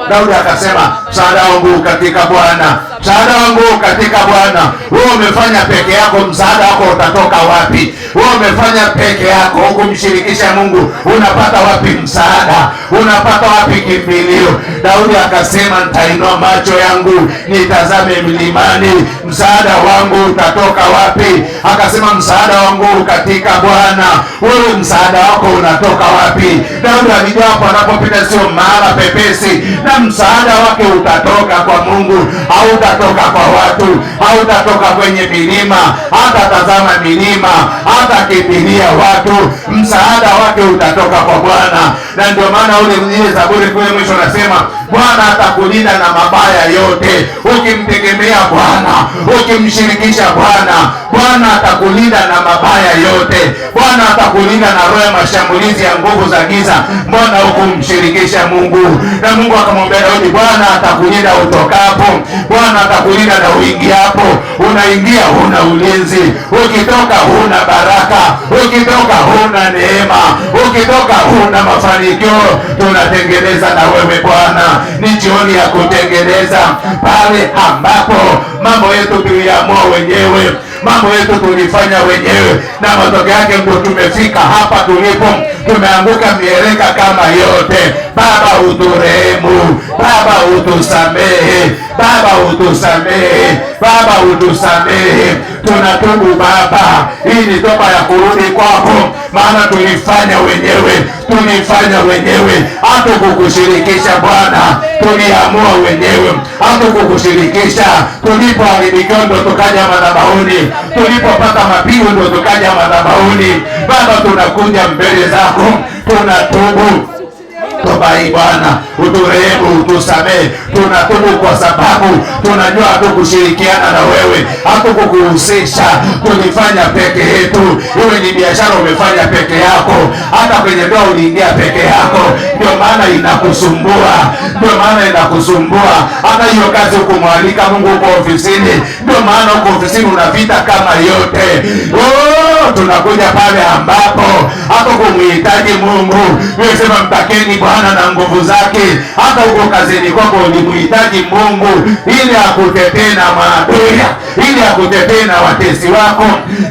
[SPEAKER 3] Daudi akasema, msaada wangu katika Bwana, msaada wangu katika Bwana. Wewe umefanya peke yako, msaada wako utatoka wapi? Wewe umefanya peke yako, hukumshirikisha Mungu, unapata wapi msaada? Unapata wapi kimbilio? Daudi akasema, nitainua macho yangu nitazame mlimani, msaada wangu utatoka wapi? Akasema, msaada wangu katika Bwana. Wewe msaada wako unatoka wapi? Daudi alijua hapo anapopita sio mahala pepesi, na msaada wake utatoka kwa Mungu, hautatoka kwa watu, hautatoka kwenye milima. Hata tazama milima, hata kimbilia watu, msaada wake utatoka kwa Bwana. Na ndio maana ule Zaburi kule mwisho nasema, Bwana atakulinda na mabaya yote. Ukimtegemea Bwana, ukimshirikisha Bwana, Bwana atakulinda na mabaya yote. Bwana atakulinda na roho ya mashambulizi ya nguvu za giza. Mbona hukumshirikisha Mungu? Na Mungu akamwambia Daudi, Bwana atakulinda utokapo, Bwana atakulinda na uingiapo. Unaingia huna ulinzi, ukitoka huna baraka, ukitoka huna neema, ukitoka huna mafanikio. Tunatengeneza na wewe Bwana, ni jioni ya kutengeneza pale ambapo mambo yetu tuliamua wenyewe, mambo yetu tulifanya wenyewe, na matokeo yake ndio tumefika hapa tulipo. Tumeanguka mieleka kama yote. Baba uturehemu, Baba utusamehe, Baba utusamehe, Baba utusamehe. Tunatubu Baba, hii ni toba ya kurudi kwako, maana tulifanya wenyewe, tulifanya wenyewe, hatukukushirikisha Bwana, tuliamua wenyewe, hatukukushirikisha. Tulipoharibikiwa ndo tukaja madhabahuni, tulipopata mapigo ndo tukaja madhabahuni. Baba, tunakuja mbele zako, tunatubu. Toba hii Bwana, uturehemu, utusamehe. Tunatubu kwa sababu tunajua hatukushirikiana na wewe, hatukukuhusisha, tulifanya peke yetu. Iwe ni biashara umefanya peke yako, hata kwenye ndoa uliingia peke yako. Ndio maana inakusumbua, ndio maana inakusumbua. Hata hiyo kazi ukumwalika Mungu uko ofisini, ndio maana uko ofisini unavita kama yote. Tunakuja pale ambapo hatukumuhitaji Mungu. Wewe sema mtakeni Bwana na nguvu zake. Hata uko kazini kwako ulimuhitaji Mungu ili akutetee na maadui, ili akutetee na watesi wako.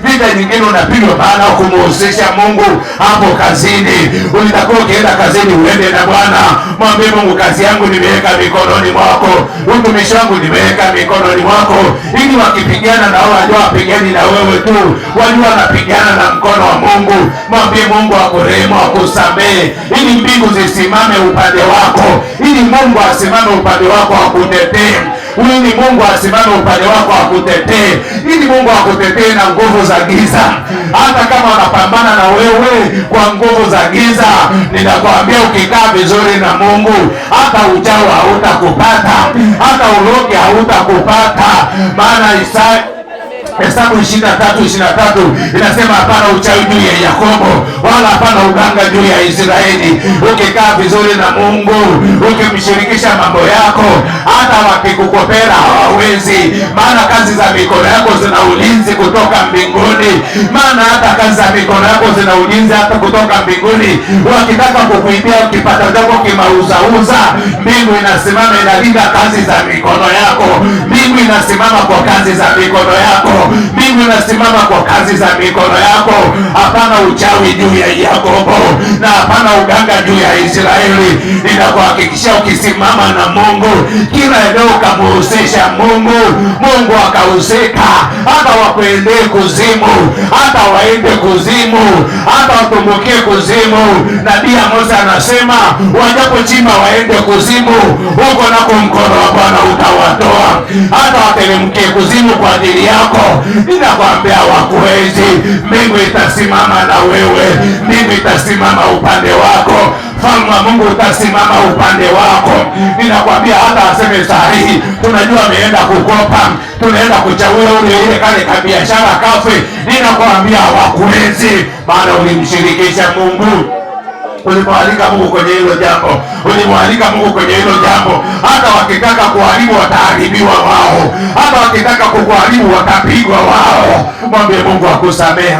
[SPEAKER 3] Vita nyingine unapigwa maana ukumuhusisha Mungu hapo kazini. Ulitakiwa ukienda kazini uende na Bwana, mwambie Mungu, kazi yangu nimeweka mikononi mwako, utumishi wangu nimeweka mikononi mwako, ili wakipigana na wao wajua wapigani na wewe tu, wajua wanapigana na mkono wa Mungu. Mwambie Mungu akurehemu, akusamehe, ili mbingu zisimame upande wako, ili Mungu asimame upande wako akutetee, ili Mungu asimame upande wako akutetee, ili Mungu akutetee na nguvu za giza. Hata kama wanapambana na wewe kwa nguvu za giza, ninakwambia ukikaa vizuri na Mungu, hata uchawi hautakupata, hata urogi hautakupata. Maana Hesabu 23:23 inasema hapana uchawi juu ya Yakobo, wala hapana uganga juu ya Israeli. Ukikaa vizuri na Mungu, ukimshirikisha mambo yako, hata wakikukopera hawawezi. Maana kazi za mikono yako zina ulinzi kutoka mbinguni. Maana hata kazi za mikono yako zina ulinzi hata kutoka mbinguni. Wakitaka kukuibia ukipata zako kimauzauza, mbingu inasimama inalinda kazi za mikono yako. Mbingu inasimama kwa kazi za mikono yako. Mbingu inasimama kwa kazi za mikono yako. Hapana uchawi juu ya Yakobo na hapana uganga juu ya Israeli. Ninakuhakikishia ukisimama na Mungu, kila eneo ukamuhusisha Mungu, Mungu akahusika. Hata wakuendee kuzimu, hata waende kuzimu, hata watumbukie kuzimu. Nabii Amos anasema wajapochimba waende kuzimu, huko nako mkono wa Bwana utawatoa. Hata wateremkie kuzimu kwa ajili yako, ninakwambia hawakuwezi. Mbingu itasimama na wewe, mbingu itasimama upande wako, Falme wa Mungu utasimama upande wako. Ninakwambia hata aseme sahihi, tunajua ameenda kukopa, tunaenda kuchawia ile kale kabiashara kafe. Ninakwambia hawakuwezi, maana ulimshirikisha Mungu. Ulimwalika Mungu kwenye hilo jambo, ulimwalika Mungu kwenye hilo jambo. Hata wakitaka kuharibu wataharibiwa wao, hata wakitaka kukuharibu watapigwa wao. Mwambie Mungu akusamehe,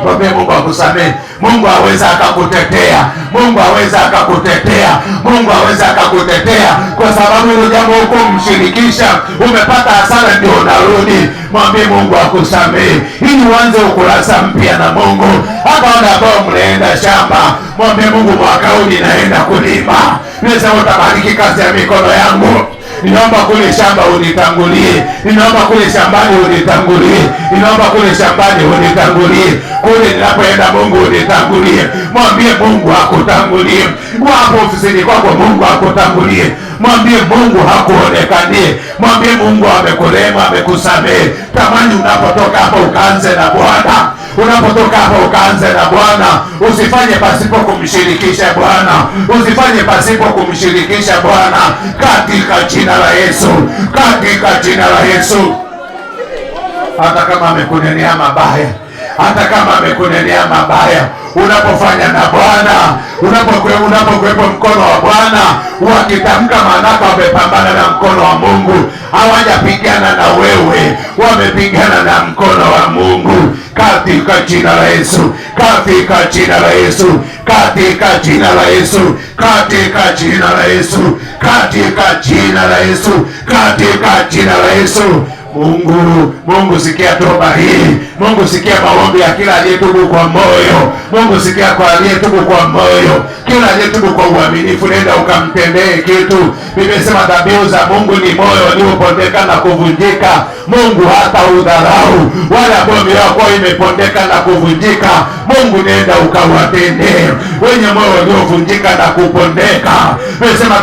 [SPEAKER 3] mwambie Mungu akusamehe. Mungu aweza akakutetea, Mungu aweza akakutetea, Mungu aweza akakutetea, kwa sababu hilo jambo huko mshirikisha, umepata hasara ndio unarudi. Mwambie Mungu akusamehe ili uanze ukurasa mpya na Mungu. Hata wale ambao mnaenda shamba, mwambie Mungu, mwaka huu ninaenda kulima, nisema utabariki kazi ya mikono yangu. Ninaomba kule shamba unitangulie, ninaomba kule shambani unitangulie, ninaomba kule shambani unitangulie, kule ninapoenda Mungu unitangulie. Mwambie Mungu akutangulie. Wapo ofisini kwako, Mungu akutangulie. Mwambie Mungu hakuonekanie. Mwambie Mungu amekurema, amekusamehe. Tamani unapotoka hapo ukaanze na Bwana. Unapotoka hapo ukaanze na Bwana. Usifanye pasipo kumshirikisha Bwana, usifanye pasipo kumshirikisha Bwana, katika jina la Yesu, katika jina la Yesu. Hata kama amekunenea mabaya, hata kama amekunenea mabaya, unapofanya na Bwana, unapokuwepo mkono wa Bwana, wakitamka manaka wamepambana na mkono wa Mungu. Hawajapigana na wewe, wamepigana na mkono wa Mungu. Katika jina la Yesu, katika jina la Yesu, katika jina la Yesu, katika jina la Yesu, katika jina la Yesu, katika jina la Yesu. Mungu sikia toba hii. Mungu sikia maombi ya kila aliyetubu kwa moyo. Mungu sikia kwa aliyetubu kwa moyo. Kila aliyetubu kwa uaminifu, nenda ukamtendee kitu. Biblia inasema dhabihu za Mungu ni moyo uliopondeka na kuvunjika. Mungu hata udharau wale ambao mioyo yao imepondeka na kuvunjika. Mungu nenda ukawatendee wenye moyo uliovunjika na kupondeka. Inasema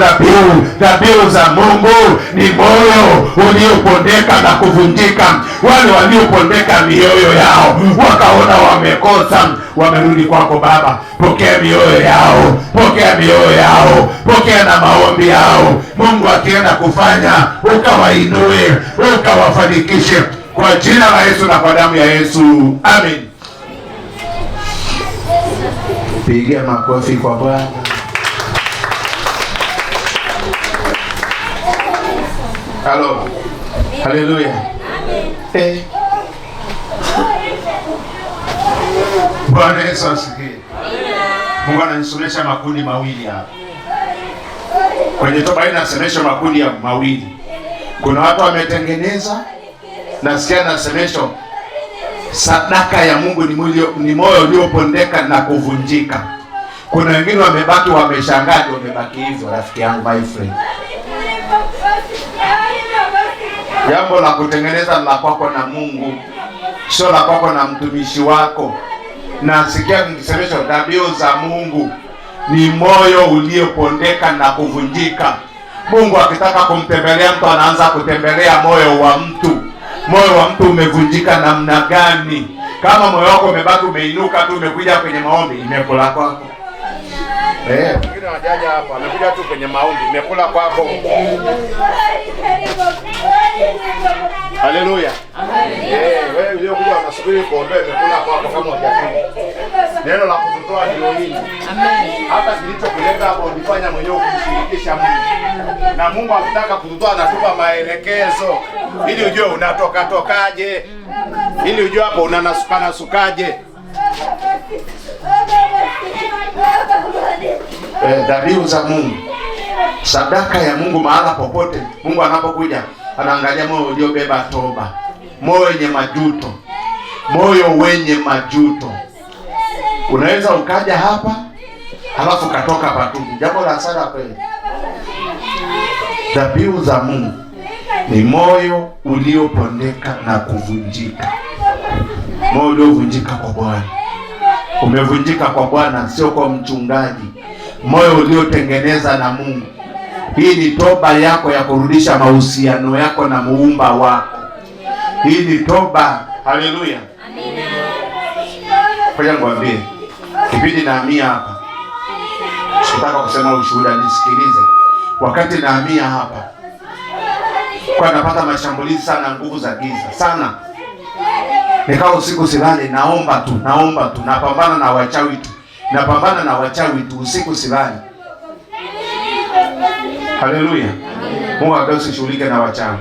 [SPEAKER 3] dhabihu za Mungu ni moyo uliopondeka na kuvunjika. Wale waliopondeka mioyo yao, wakaona wamekosa, wamerudi kwako Baba. Pokea mioyo yao, pokea mioyo yao, pokea na maombi yao. Mungu akienda kufanya, ukawainue, ukawafanikishe kwa jina la Yesu na kwa damu ya Yesu. Amen. Pigia makofi kwa Bwana. Halo. Haleluya. Amen. Bwana Yesu asifiwe. Mungu ananisomesha makundi mawili hapa. Kwenye toba hii nasemesha makundi ya mawili. Kuna watu wametengeneza, nasikia nasemesha sadaka ya Mungu ni moyo uliopondeka na kuvunjika. Kuna wengine wamebaki wameshangaa, wamebaki hivyo. Rafiki yangu, my friend, jambo la kutengeneza la kwako na Mungu, sio la kwako na mtumishi wako. Nasikia nikisemesha dhabihu za Mungu ni moyo uliopondeka na kuvunjika. Mungu akitaka kumtembelea mtu, anaanza kutembelea moyo wa mtu. Moyo wa mtu umevunjika namna gani? Kama moyo wako umebaki umeinuka tu, umekuja kwenye maombi, imekula kwako. Wengine wajaja hapa, amekuja tu kwenye maombi, imekula kwako. Haleluya. Wewe uliokuja unasubiri kuombewa, imekula kwako kama hujafanya. Neno la kututoa ndio hili. Amen. Hata kilichokuleta hapo ulifanya mwenyewe kumshirikisha Mungu. Na Mungu akitaka kututoa anatupa maelekezo ili ujue unatoka tokaje. Ili ujue hapo unanasukana sukaje. Dhabihu za Mungu, sadaka ya Mungu, mahala popote Mungu anapokuja anaangalia moyo uliobeba toba. moyo wenye majuto, moyo wenye majuto. Unaweza ukaja hapa halafu katoka patupu, jambo la hasara kweli. Dhabihu za Mungu ni moyo uliopondeka na kuvunjika, moyo uliovunjika kwa Bwana. Umevunjika kwa Bwana, sio kwa mchungaji. Moyo uliotengeneza na Mungu. Hii ni toba yako ya kurudisha mahusiano yako na muumba wako. Hii ni toba. Haleluya, amina. Kwa nikwambie, kipindi nahamia hapa, sitaka kusema ushuhuda, nisikilize. Wakati nahamia hapa, kwa napata mashambulizi sana, nguvu za giza sana. Nikao usiku silali, naomba tu, napambana na wachawi tu, usiku silali. Haleluya. Mungu akasishughulike na wachawi.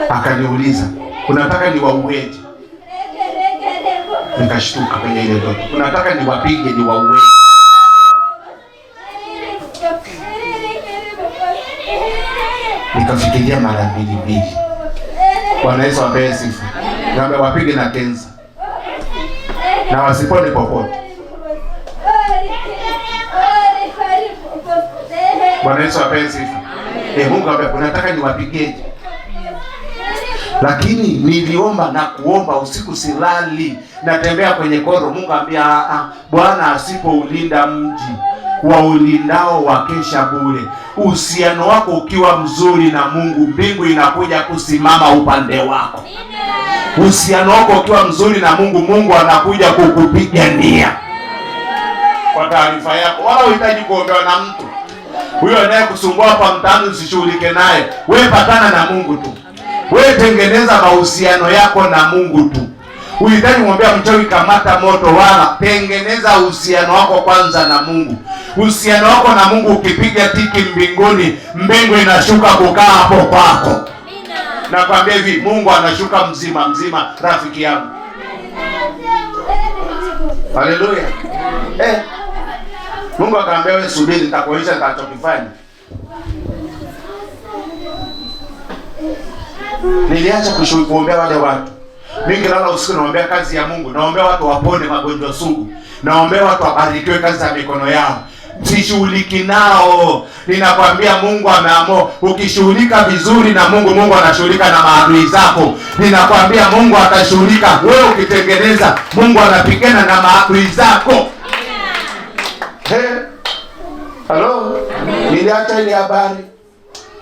[SPEAKER 3] Akaniuliza, unataka niwaueje? Nikashtuka kwenye ile ndoto. Unataka niwapige, niwaueje? Nikafikiria mara mbili. Bwana Yesu apewe sifa. Ng'ombe wapige na kenza, na wasipone popote. Bwana Yesu apewe sifa. Mungu ape, unataka niwapigeje? Lakini niliomba na kuomba usiku silali, natembea kwenye koro. Mungu ambia, Bwana asipoulinda mji, waulindao wakesha bure. Uhusiano wako ukiwa mzuri na Mungu, mbingu inakuja kusimama upande wako. Uhusiano wako ukiwa mzuri na Mungu, Mungu anakuja kukupigania. Kwa taarifa yako, wala uhitaji kuombewa na mtu. Huyo anayekusumbua hapa mtaani usishughulike naye. Wewe patana na Mungu tu. Wewe tengeneza mahusiano yako na Mungu tu. Uhitaji kumwambia mchawi kamata moto, wala tengeneza uhusiano wako kwanza na Mungu. Uhusiano wako na Mungu ukipiga tiki mbinguni, mbingu inashuka kukaa hapo kwako. Nakwambia hivi, Mungu anashuka mzima rafiki yangu. Haleluya. Mungu akaambia, wewe subiri, nitakuonyesha nitakachokifanya. Niliacha kuombea wale watu. Mimi kilala usiku naombea kazi ya Mungu, naombea watu wapone magonjwa sugu, naombea watu wabarikiwe kazi za mikono yao. Sishughuliki nao. Ninakwambia Mungu ameamua, ukishughulika vizuri na Mungu, Mungu anashughulika na maadui zako. Ninakwambia Mungu atashughulika. Wewe ukitengeneza, Mungu anapigana na maadui zako. Hello? Niliacha ile habari.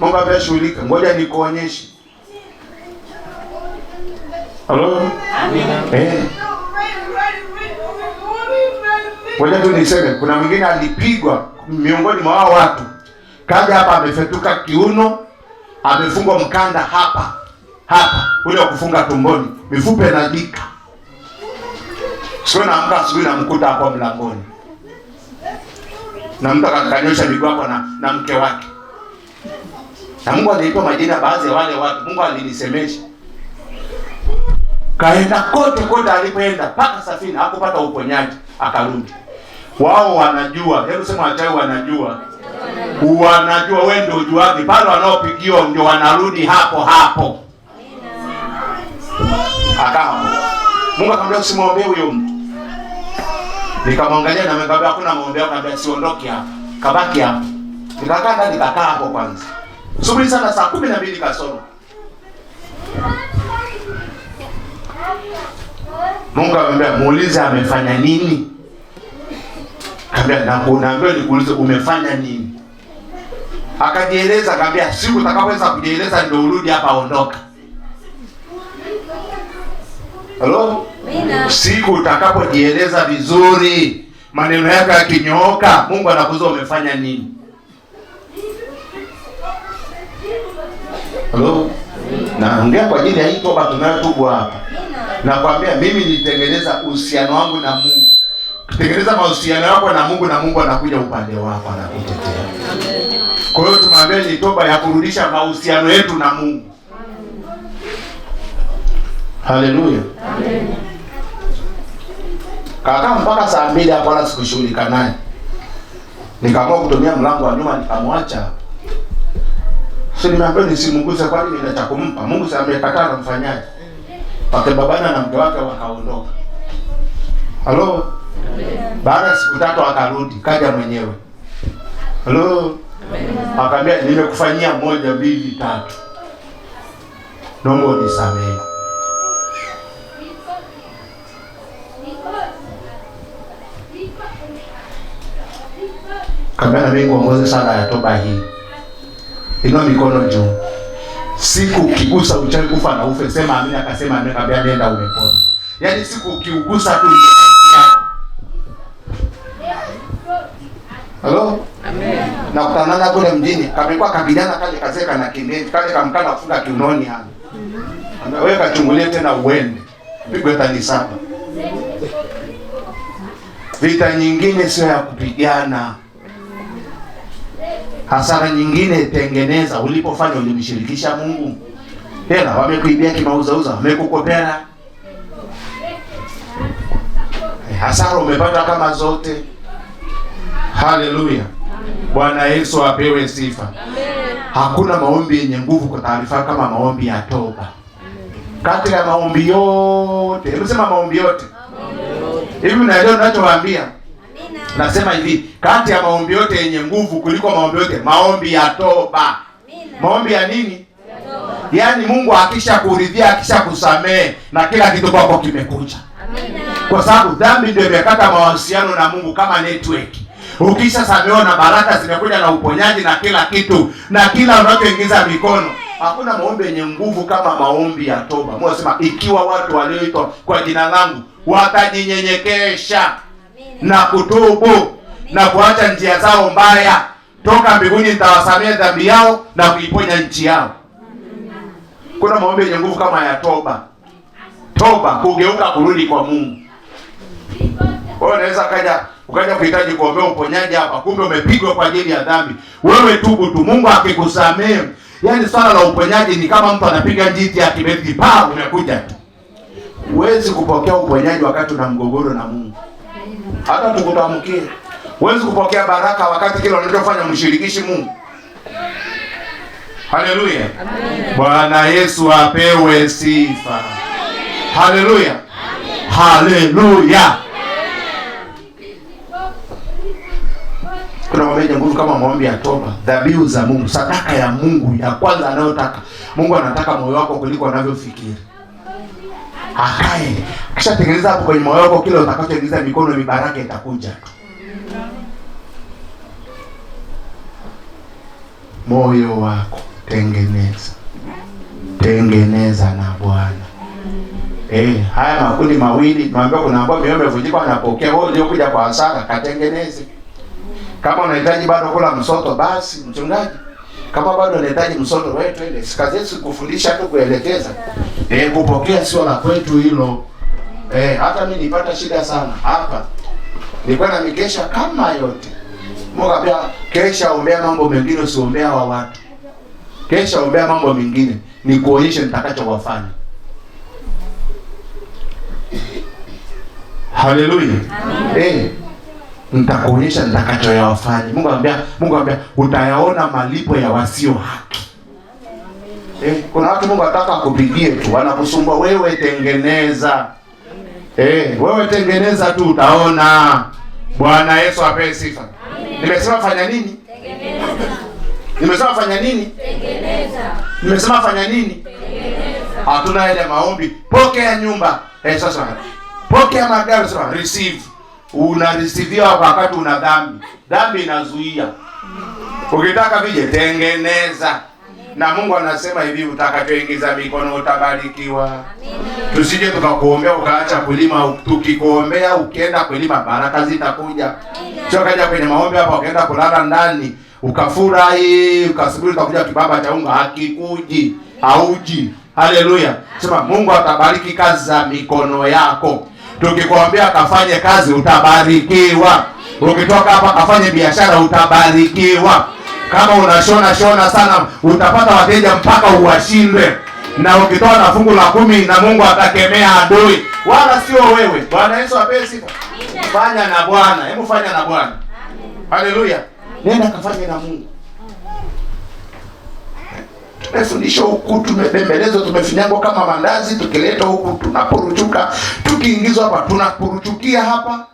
[SPEAKER 3] Mungu atashughulika. Ngoja nikuonyeshe. Hello? Amina. Ngoja tu niseme, kuna mwingine alipigwa miongoni mwa hao watu. Kaja hapa amefetuka kiuno, amefungwa mkanda hapa. Ule wa kufunga tumboni, mifupa inajika. Sio naamka asubuhi namkuta hapo mlangoni. Na mtu akakanyosha miguu hapo na mke wake. Na Mungu alinipa majina baadhi ya wale watu. Mungu alinisemesha. Kaenda kote alipoenda mpaka Safina, hakupata uponyaji, akarudi. Wao wanajua, hebu sema wachawi wanajua. Wanajua, wewe ndio ujuaji. Pale wanaopigiwa ndio wanarudi hapo. Akawa Mungu akamwambia usimwombee huyo mtu. Nikamwangalia na nikamwambia hakuna maombi, akamwambia siondoke hapa. Kabaki hapa. Nikakaa ndani, nikakaa hapo kwanza. Subiri sana, saa 12 kasoro. Mungu akamwambia muulize amefanya nini? Akamwambia nakuambia nikuulize umefanya nini? Akajieleza, akamwambia siku utakapoweza kujieleza ndio urudi hapa, ondoka. Hello? Siku utakapojieleza vizuri, maneno yako yakinyooka, Mungu anakuuliza umefanya nini? Hello? Naongea kwa ajili ya hii toba tunayotubu hapa. Nakwambia mimi nilitengeneza uhusiano wangu na Mungu. Kutengeneza mahusiano yako na Mungu, na Mungu anakuja upande wako, anakutetea. Kwa hiyo tumwambie ni toba ya kurudisha mahusiano yetu na Mungu. Haleluya. Amen. Kaka mpaka saa 2 hapo wala sikushughulika naye. Nikaamua kutumia mlango wa nyuma, nikamwacha. Sio nimeambiwa nisimunguze, kwa nini nina cha kumpa? Mungu sasa amekataa, namfanyaje? Wakababana na mke wake wakaondoka. Halo? Baada ya siku 3 akarudi, kaja mwenyewe. Halo? Akamwambia nimekufanyia 1 2 3. Naomba unisamehe. Kamera mimi kuongoza sala ya toba hii. Inua mikono juu. Siku ukigusa uchawi kufa na ufe, sema amina. Akasema amina, kaambia nenda umepona. Yaani siku ukiugusa tu ndio yako. Halo? Amen. Na kutanana kule mjini, kamekuwa kabidana kale kazeka na kimeni, kale kamkana kufunga kiunoni hapa. Wewe kachungulie tena uende. Pigwe tani 7. Vita nyingine sio ya kupigana. Hasara nyingine tengeneza. Ulipofanya ulimshirikisha Mungu. Tena wamekuibia kimauzauza, wamekukopea. Hasara umepata kama zote. Haleluya. Bwana Yesu apewe sifa. Amen. Hakuna maombi yenye nguvu kwa taarifa kama maombi ya toba. Kati ya maombi yote, hebu sema maombi yote. Hivi unaelewa ninachowaambia? Amina. Nasema hivi, kati ya maombi yote yenye nguvu kuliko maombi yote, maombi ya toba. Amina. Maombi ya nini? Ya toba. Yaani Mungu akishakuridhia, akishakusamehe na kila kitu kwako kimekuja. Amina. Kwa sababu dhambi ndio imekata mahusiano na Mungu kama network. Ukisha samehewa na baraka zimekuja na uponyaji na kila kitu na kila unachoingiza mikono. Hakuna maombi yenye nguvu kama maombi ya toba. Mungu anasema ikiwa watu walioitwa kwa jina langu watajinyenyekesha na kutubu na kuacha njia zao mbaya, toka mbinguni nitawasamehe dhambi yao na kuiponya nchi yao. Kuna maombi yenye nguvu kama ya toba. Toba, kugeuka, kurudi kwa Mungu. Wewe unaweza ukaja kuhitaji kuombea uponyaji hapa, kumbe umepigwa kwa ajili ya dhambi. Wewe tubu tu, Mungu akikusamehe. Yaani swala la uponyaji ni kama mtu anapiga njiti ya kibeti, umekuja tu. Huwezi kupokea uponyaji wakati una mgogoro na Mungu. Hata tukutamkie. Huwezi kupokea baraka wakati kile unachofanya mshirikishi Mungu. Haleluya. Amen. Bwana Yesu apewe sifa. Haleluya. Amen. Haleluya. Kuna maombi nguvu kama maombi ya toba, dhabihu za Mungu, sadaka ya Mungu ya kwanza anayotaka. Mungu anataka moyo wako kuliko anavyofikiri. Akae. Kisha tengeneza hapo kwenye moyo wako kile utakachoingiza mikono, mibaraka itakuja tu. Moyo wako tengeneza. Tengeneza na Bwana. Haya makundi mawili, naambia kuna ambao mioyo imevunjika wanapokea, wewe ndio kuja kwa hasara, katengeneze. Kama unahitaji bado kula msoto, basi mchungaji, kama bado unahitaji msoto, wewe twende. Sikazi yetu kufundisha tu, kuelekeza. Kupokea sio la kwetu hilo. Hata mimi nipata shida sana hapa. Nilikuwa na mikesha kama yote. Mungu akambia kesha ombea mambo mengine, usiombea wa watu. Kesha ombea mambo mengine, ni kuonyesha nitakachowafanya. Haleluya. Amen. Nitakuonyesha nitakachoyawafanya. Mungu anambia utayaona malipo ya wasio haki. Kuna watu Mungu anataka kupigie tu, wanakusumbua wewe, tengeneza. Wewe tengeneza tu, utaona. Bwana Yesu apewe sifa. Nimesema fanya nini? Tengeneza. Nimesema fanya nini? Tengeneza. Nimesema fanya nini? Tengeneza. Hatuna ile maombi, pokea nyumba. Sasa pokea magari, sasa receive. Unareceive wakati una dhambi. Dhambi inazuia. Ukitaka vije tengeneza. Na Mungu anasema hivi, utakachoingiza mikono utabarikiwa. Amina. Tusije tukakuombea ukaacha kulima, tukikuombea ukienda kulima baraka zitakuja. Sio kaja kwenye maombi hapa ukaenda kulala ndani, ukafurahi, ukasubiri utakuja kibaba cha unga, hakikuji, hauji. Haleluya. Sema Mungu atabariki kazi za mikono yako. Tukikuombea kafanye kazi utabarikiwa. Ukitoka hapa kafanye biashara utabarikiwa. Kama unashona sana utapata wateja mpaka uwashinde. Na ukitoa na fungu la 10 na Mungu atakemea adui, wala sio wewe. Bwana Yesu apewe sifa. Fanya na Bwana. Hebu fanya na Bwana. Haleluya. Nenda kafanye na Mungu. Tumefundishwa huku, tumebembelezwa, tumefinyangwa kama mandazi, tukileta huku tunaporuchuka, tukiingizwa hapa tunaporuchukia hapa.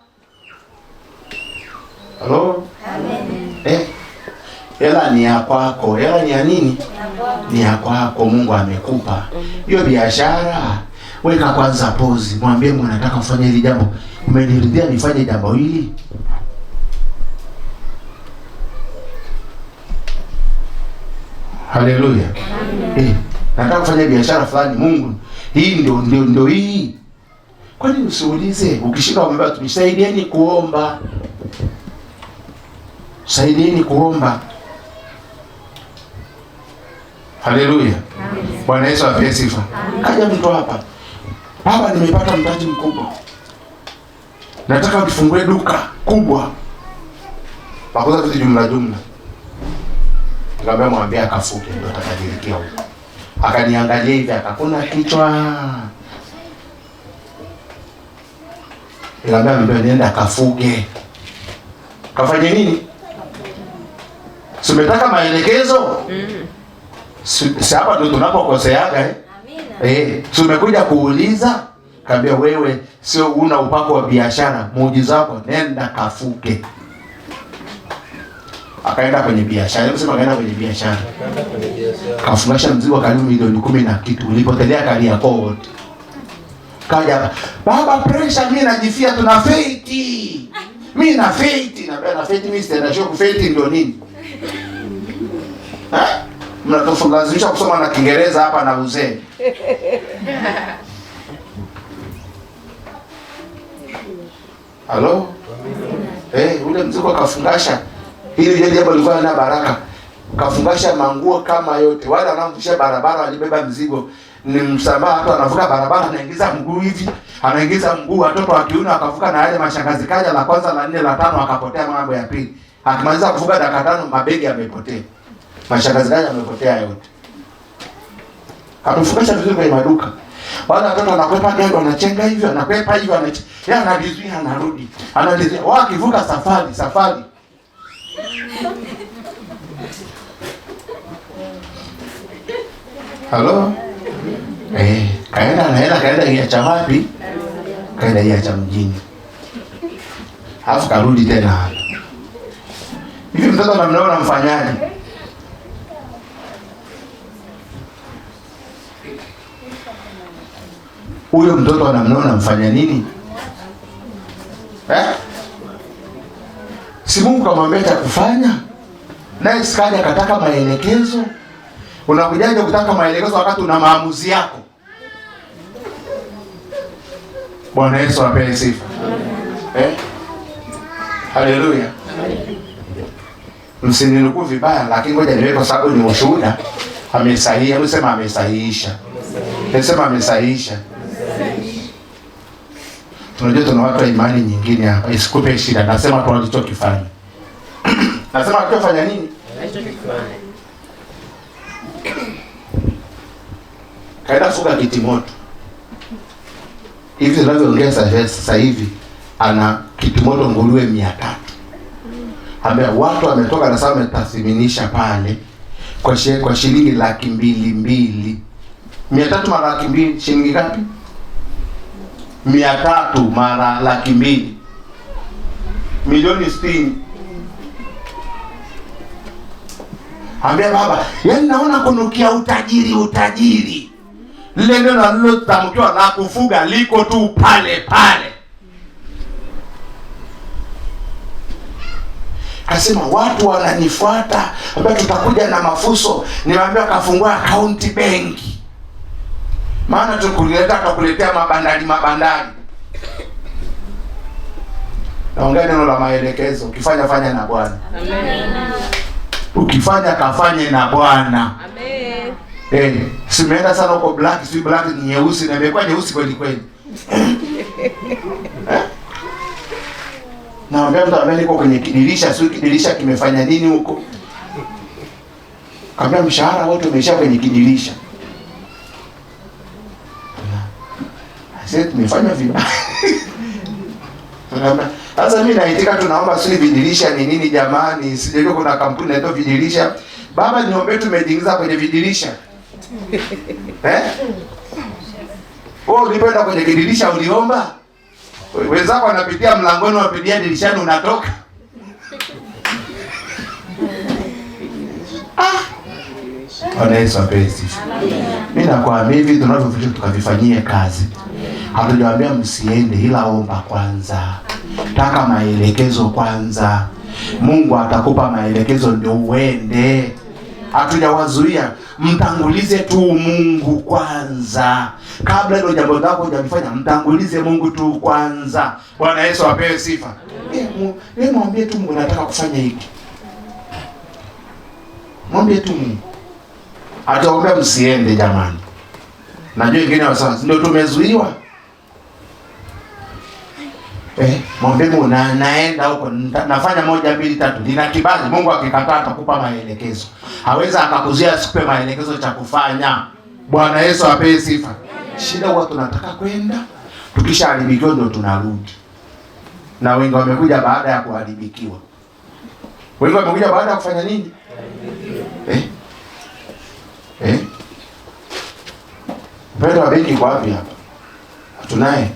[SPEAKER 3] Halo? Amen. Hela ni ya kwako. Hela ni ya nini? Ni ya kwako, Mungu amekupa. Hiyo biashara, weka kwanza pause. Mwambie Mungu, nataka kufanya hili jambo. Umeniridhia nifanye jambo hili? Haleluya. Nataka kufanya biashara fulani, Mungu. Hii ndio hii. Kwani usiulize? Ukishika mwambie tumsaidieni kuomba. Saidieni kuomba. Haleluya. Bwana Yesu apewe sifa. Kaja mtu hapa. Baba, nimepata mtaji mkubwa. Nataka ufungue duka kubwa. Pakuza vitu jumla. Nikamwambia mwambie akafuke ndio atakadirikia huko. Akaniangalia hivi akakuna kichwa. Nikamwambia nenda akafuke. Kafanye nini? Simetaka maelekezo? Si hapa ndio tunapokoseaga Amina. Tumekuja kuuliza, kaambia wewe sio una upako wa biashara, muujiza wako nenda kafuke. Akaenda kwenye biashara. Hebu sema akaenda kwenye biashara. Kafungasha mzigo karibu milioni 10 na kitu. Ulipotelea Kariakoo. Kaja, baba pressure mimi najifia tuna faith. Mimi na faith, na faith mimi sitaenda show faith ndio nini? Mnatofundisha kusoma na Kiingereza hapa na uzee. Halo? Ule mzigo kafungasha. Hili jambo lilikuwa na baraka. Kafungasha manguo kama yote. Wale wanaovusha barabara walibeba mzigo. Ni msamaha, watu wanavuka barabara anaingiza mguu hivi, anaingiza mguu, watoto wa kiume wakavuka na yale mashangazi kaja la kwanza la 4 la 5 akapotea mambo ya pili. Akimaliza kuvuka dakika 5 mabegi yamepotea. Mashangazi kaja yamepotea yote. Amefungasha vizuri kwenye maduka. Wale watoto wanakwepa gari wanachenga hivyo, anakwepa hivyo yeye analizuia anarudi. Analizuia wakivuka safari. Halo? Kaenda iacha wapi? Kaenda iacha mjini. Alafu karudi tena hapa. Hivi mtoto namnaona mfanyaje? Huyo mtoto anamnaona mfanya nini? Si Mungu kamwambia cha kufanya? Naye sikaja akataka maelekezo. Unakujaje kutaka maelekezo wakati una maamuzi yako? Bwana Yesu apewe sifa. Haleluya. Msininukuu vibaya, lakini ngoja niweke kwa sababu ni ushuhuda. Amesahihisha, msema amesahihisha. Nasema amesahihisha. Tunajua tuna watu wa imani nyingine hapa. Isikupe shida. Nasema tu walichokifanya. Nasema alichofanya nini? Alichokifanya. Kaenda fuga kitimoto. Hivi tunavyoongea sasa hivi ana kitimoto nguruwe 300. Ambia watu wametoka na sasa wametathiminisha pale kwa shilingi 200,000. 300 mara 200 shilingi ngapi? 300 mara 200,000. Milioni 60. Ambia baba, yaani naona kunukia utajiri. Lile ndio nalotamkiwa na kufuga liko tu pale. Kasema watu wananifuata, ambao tutakuja na mafuso, niwaambia kafungua account benki. Maana tutakuletea mabandari. Naongea neno la maelekezo, ukifanya fanya na Bwana. Amen. Ukifanya kafanye na Bwana. Amen. Simeenda sana huko black ni nyeusi na imekuwa nyeusi kweli. Naambia mtu ambaye niko kwenye kidirisha kimefanya nini huko? Kabla mshahara wote umeisha kwenye kidirisha. Sasa tumefanya vibaya. Sasa mimi naitika tunaomba sisi vidirisha ni nini jamani? Sijajua kuna kampuni inaitwa vidirisha Baba, niombe tumejiingiza kwenye vidirisha. Wewe ulipoenda kwenye kidirisha uliomba? Wenzako wanapitia mlangoni, wapitia dirishani, unatoka. Bwana Yesu apesi. Mimi nakwambia hivi tunavyovitu tukavifanyie kazi. Hatujawaambia msiende, ila omba kwanza. Taka maelekezo kwanza. Mungu atakupa maelekezo ndio uende. Hatujawazuia, mtangulize tu Mungu kwanza. Kabla hilo jambo lako hujafanya, mtangulize Mungu tu kwanza. Bwana Yesu apewe sifa. Mwambie tu Mungu, nataka kufanya hiki. Mwambie tu Mungu. Ataomba msiende jamani. Najua wengine wasema ndio tumezuiwa. Mwambie Mungu, naenda huko, nafanya 1 2 3. Lina kibali. Mungu akikataa atakupa maelekezo. Hawezi akakuzia asikupe maelekezo cha kufanya. Bwana Yesu apewe sifa. Shida huwa tunataka kwenda, tukishaharibikiwa ndio tunarudi. Na wengi wamekuja baada ya kuharibikiwa. Wengi wamekuja baada ya kufanya nini? Mpendo wa benki kwa wapi hapa? Tunaye.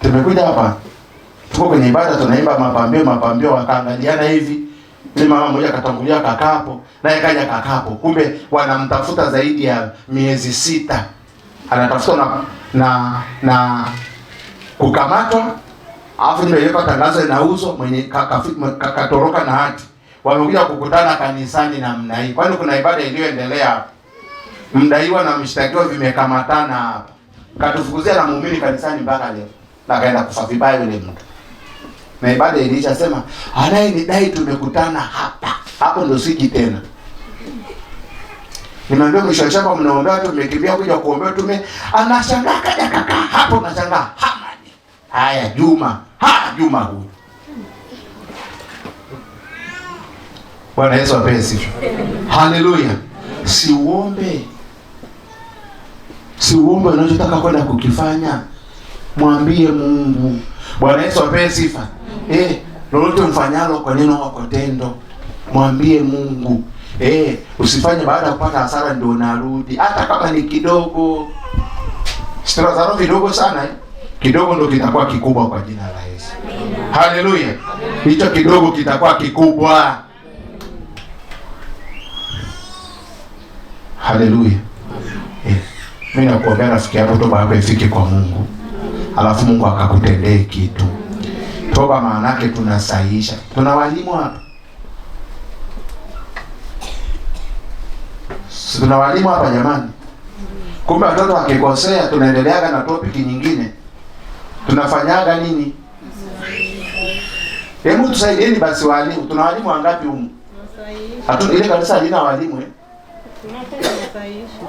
[SPEAKER 3] Tumekuja hapa. Tuko kwenye ibada tunaimba mapambio wakaangaliana hivi. Ni mama mmoja akatangulia kakapo, naye kaja kakapo. Kumbe wanamtafuta zaidi ya miezi 6. Anatafuta na kukamatwa. Alafu nimeweka tangazo inauzwa, mwenye kakatoroka na hati. Wamekuja kukutana kanisani namna hii. Kwani kuna ibada iliyoendelea? Mdaiwa na mshtakiwa vimekamatana hapa. Katufukuzia na muumini kanisani mpaka leo. Na kaenda kufa vibaya yule mtu. Na ibada ilishasema, anayenidai tumekutana hapa. Hapo ndo siji tena. Nimeambia mwisho shamba mnaombea watu mmekimbia kuja kuombea tume. Anashangaa kaja kaka. Hapo nashangaa. Hamani. Haya Juma. Juma huyu. Bwana Yesu apewe sifa. Haleluya. Si uombe unachotaka kwenda kukifanya. Mwambie Mungu. Bwana Yesu apewe sifa. Lolote mfanyalo kwa neno au kwa tendo, mwambie Mungu. Usifanye baada ya kupata hasara ndio unarudi. Hata kama ni kidogo. Sitra zaro vidogo sana. Kidogo ndio kitakuwa kikubwa kwa jina la Yesu. Haleluya. Hicho kidogo kitakuwa kikubwa. Haleluya. Mimi nakuombea rafiki yako, toba yako ifike kwa Mungu. Alafu Mungu akakutendee kitu. Toba maana yake tunasahihisha. Tuna walimu hapa. Tuna walimu hapa jamani. Kumbe watoto wakikosea tunaendeleaga na topic nyingine. Tunafanyaga nini? Hebu tusaidieni basi walimu. Tuna walimu wangapi humu? Ile kanisa halina walimu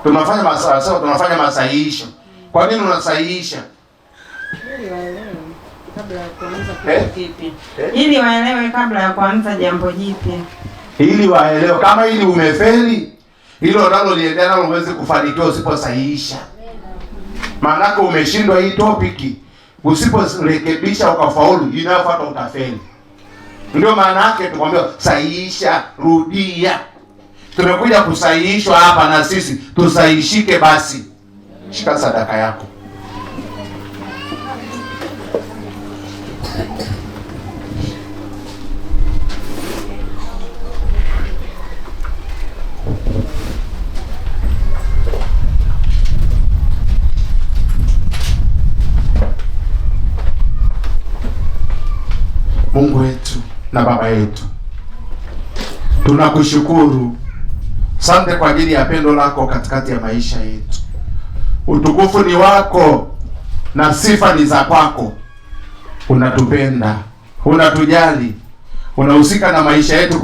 [SPEAKER 3] Tunafanya masahihisho. Kwa nini unasahihisha?
[SPEAKER 4] Ili waelewe kabla ya kuanza jambo jipya.
[SPEAKER 3] Ili waelewe. Kama ili umefeli, hilo nalo liendelea nalo uweze kufanikiwa usiposahihisha. Maana yake umeshindwa hii topic. Usiporekebisha ukafaulu, inayofuata utafeli. Ndio maana yake tukwambia sahihisha, rudia. Tumekuja kusahihishwa hapa na sisi tusahihishike basi. Shika sadaka yako. Mungu wetu na Baba yetu, tunakushukuru. Asante kwa ajili ya pendo lako katikati ya maisha yetu. Utukufu ni wako na sifa ni za kwako. Unatupenda, unatujali, unahusika na maisha yetu.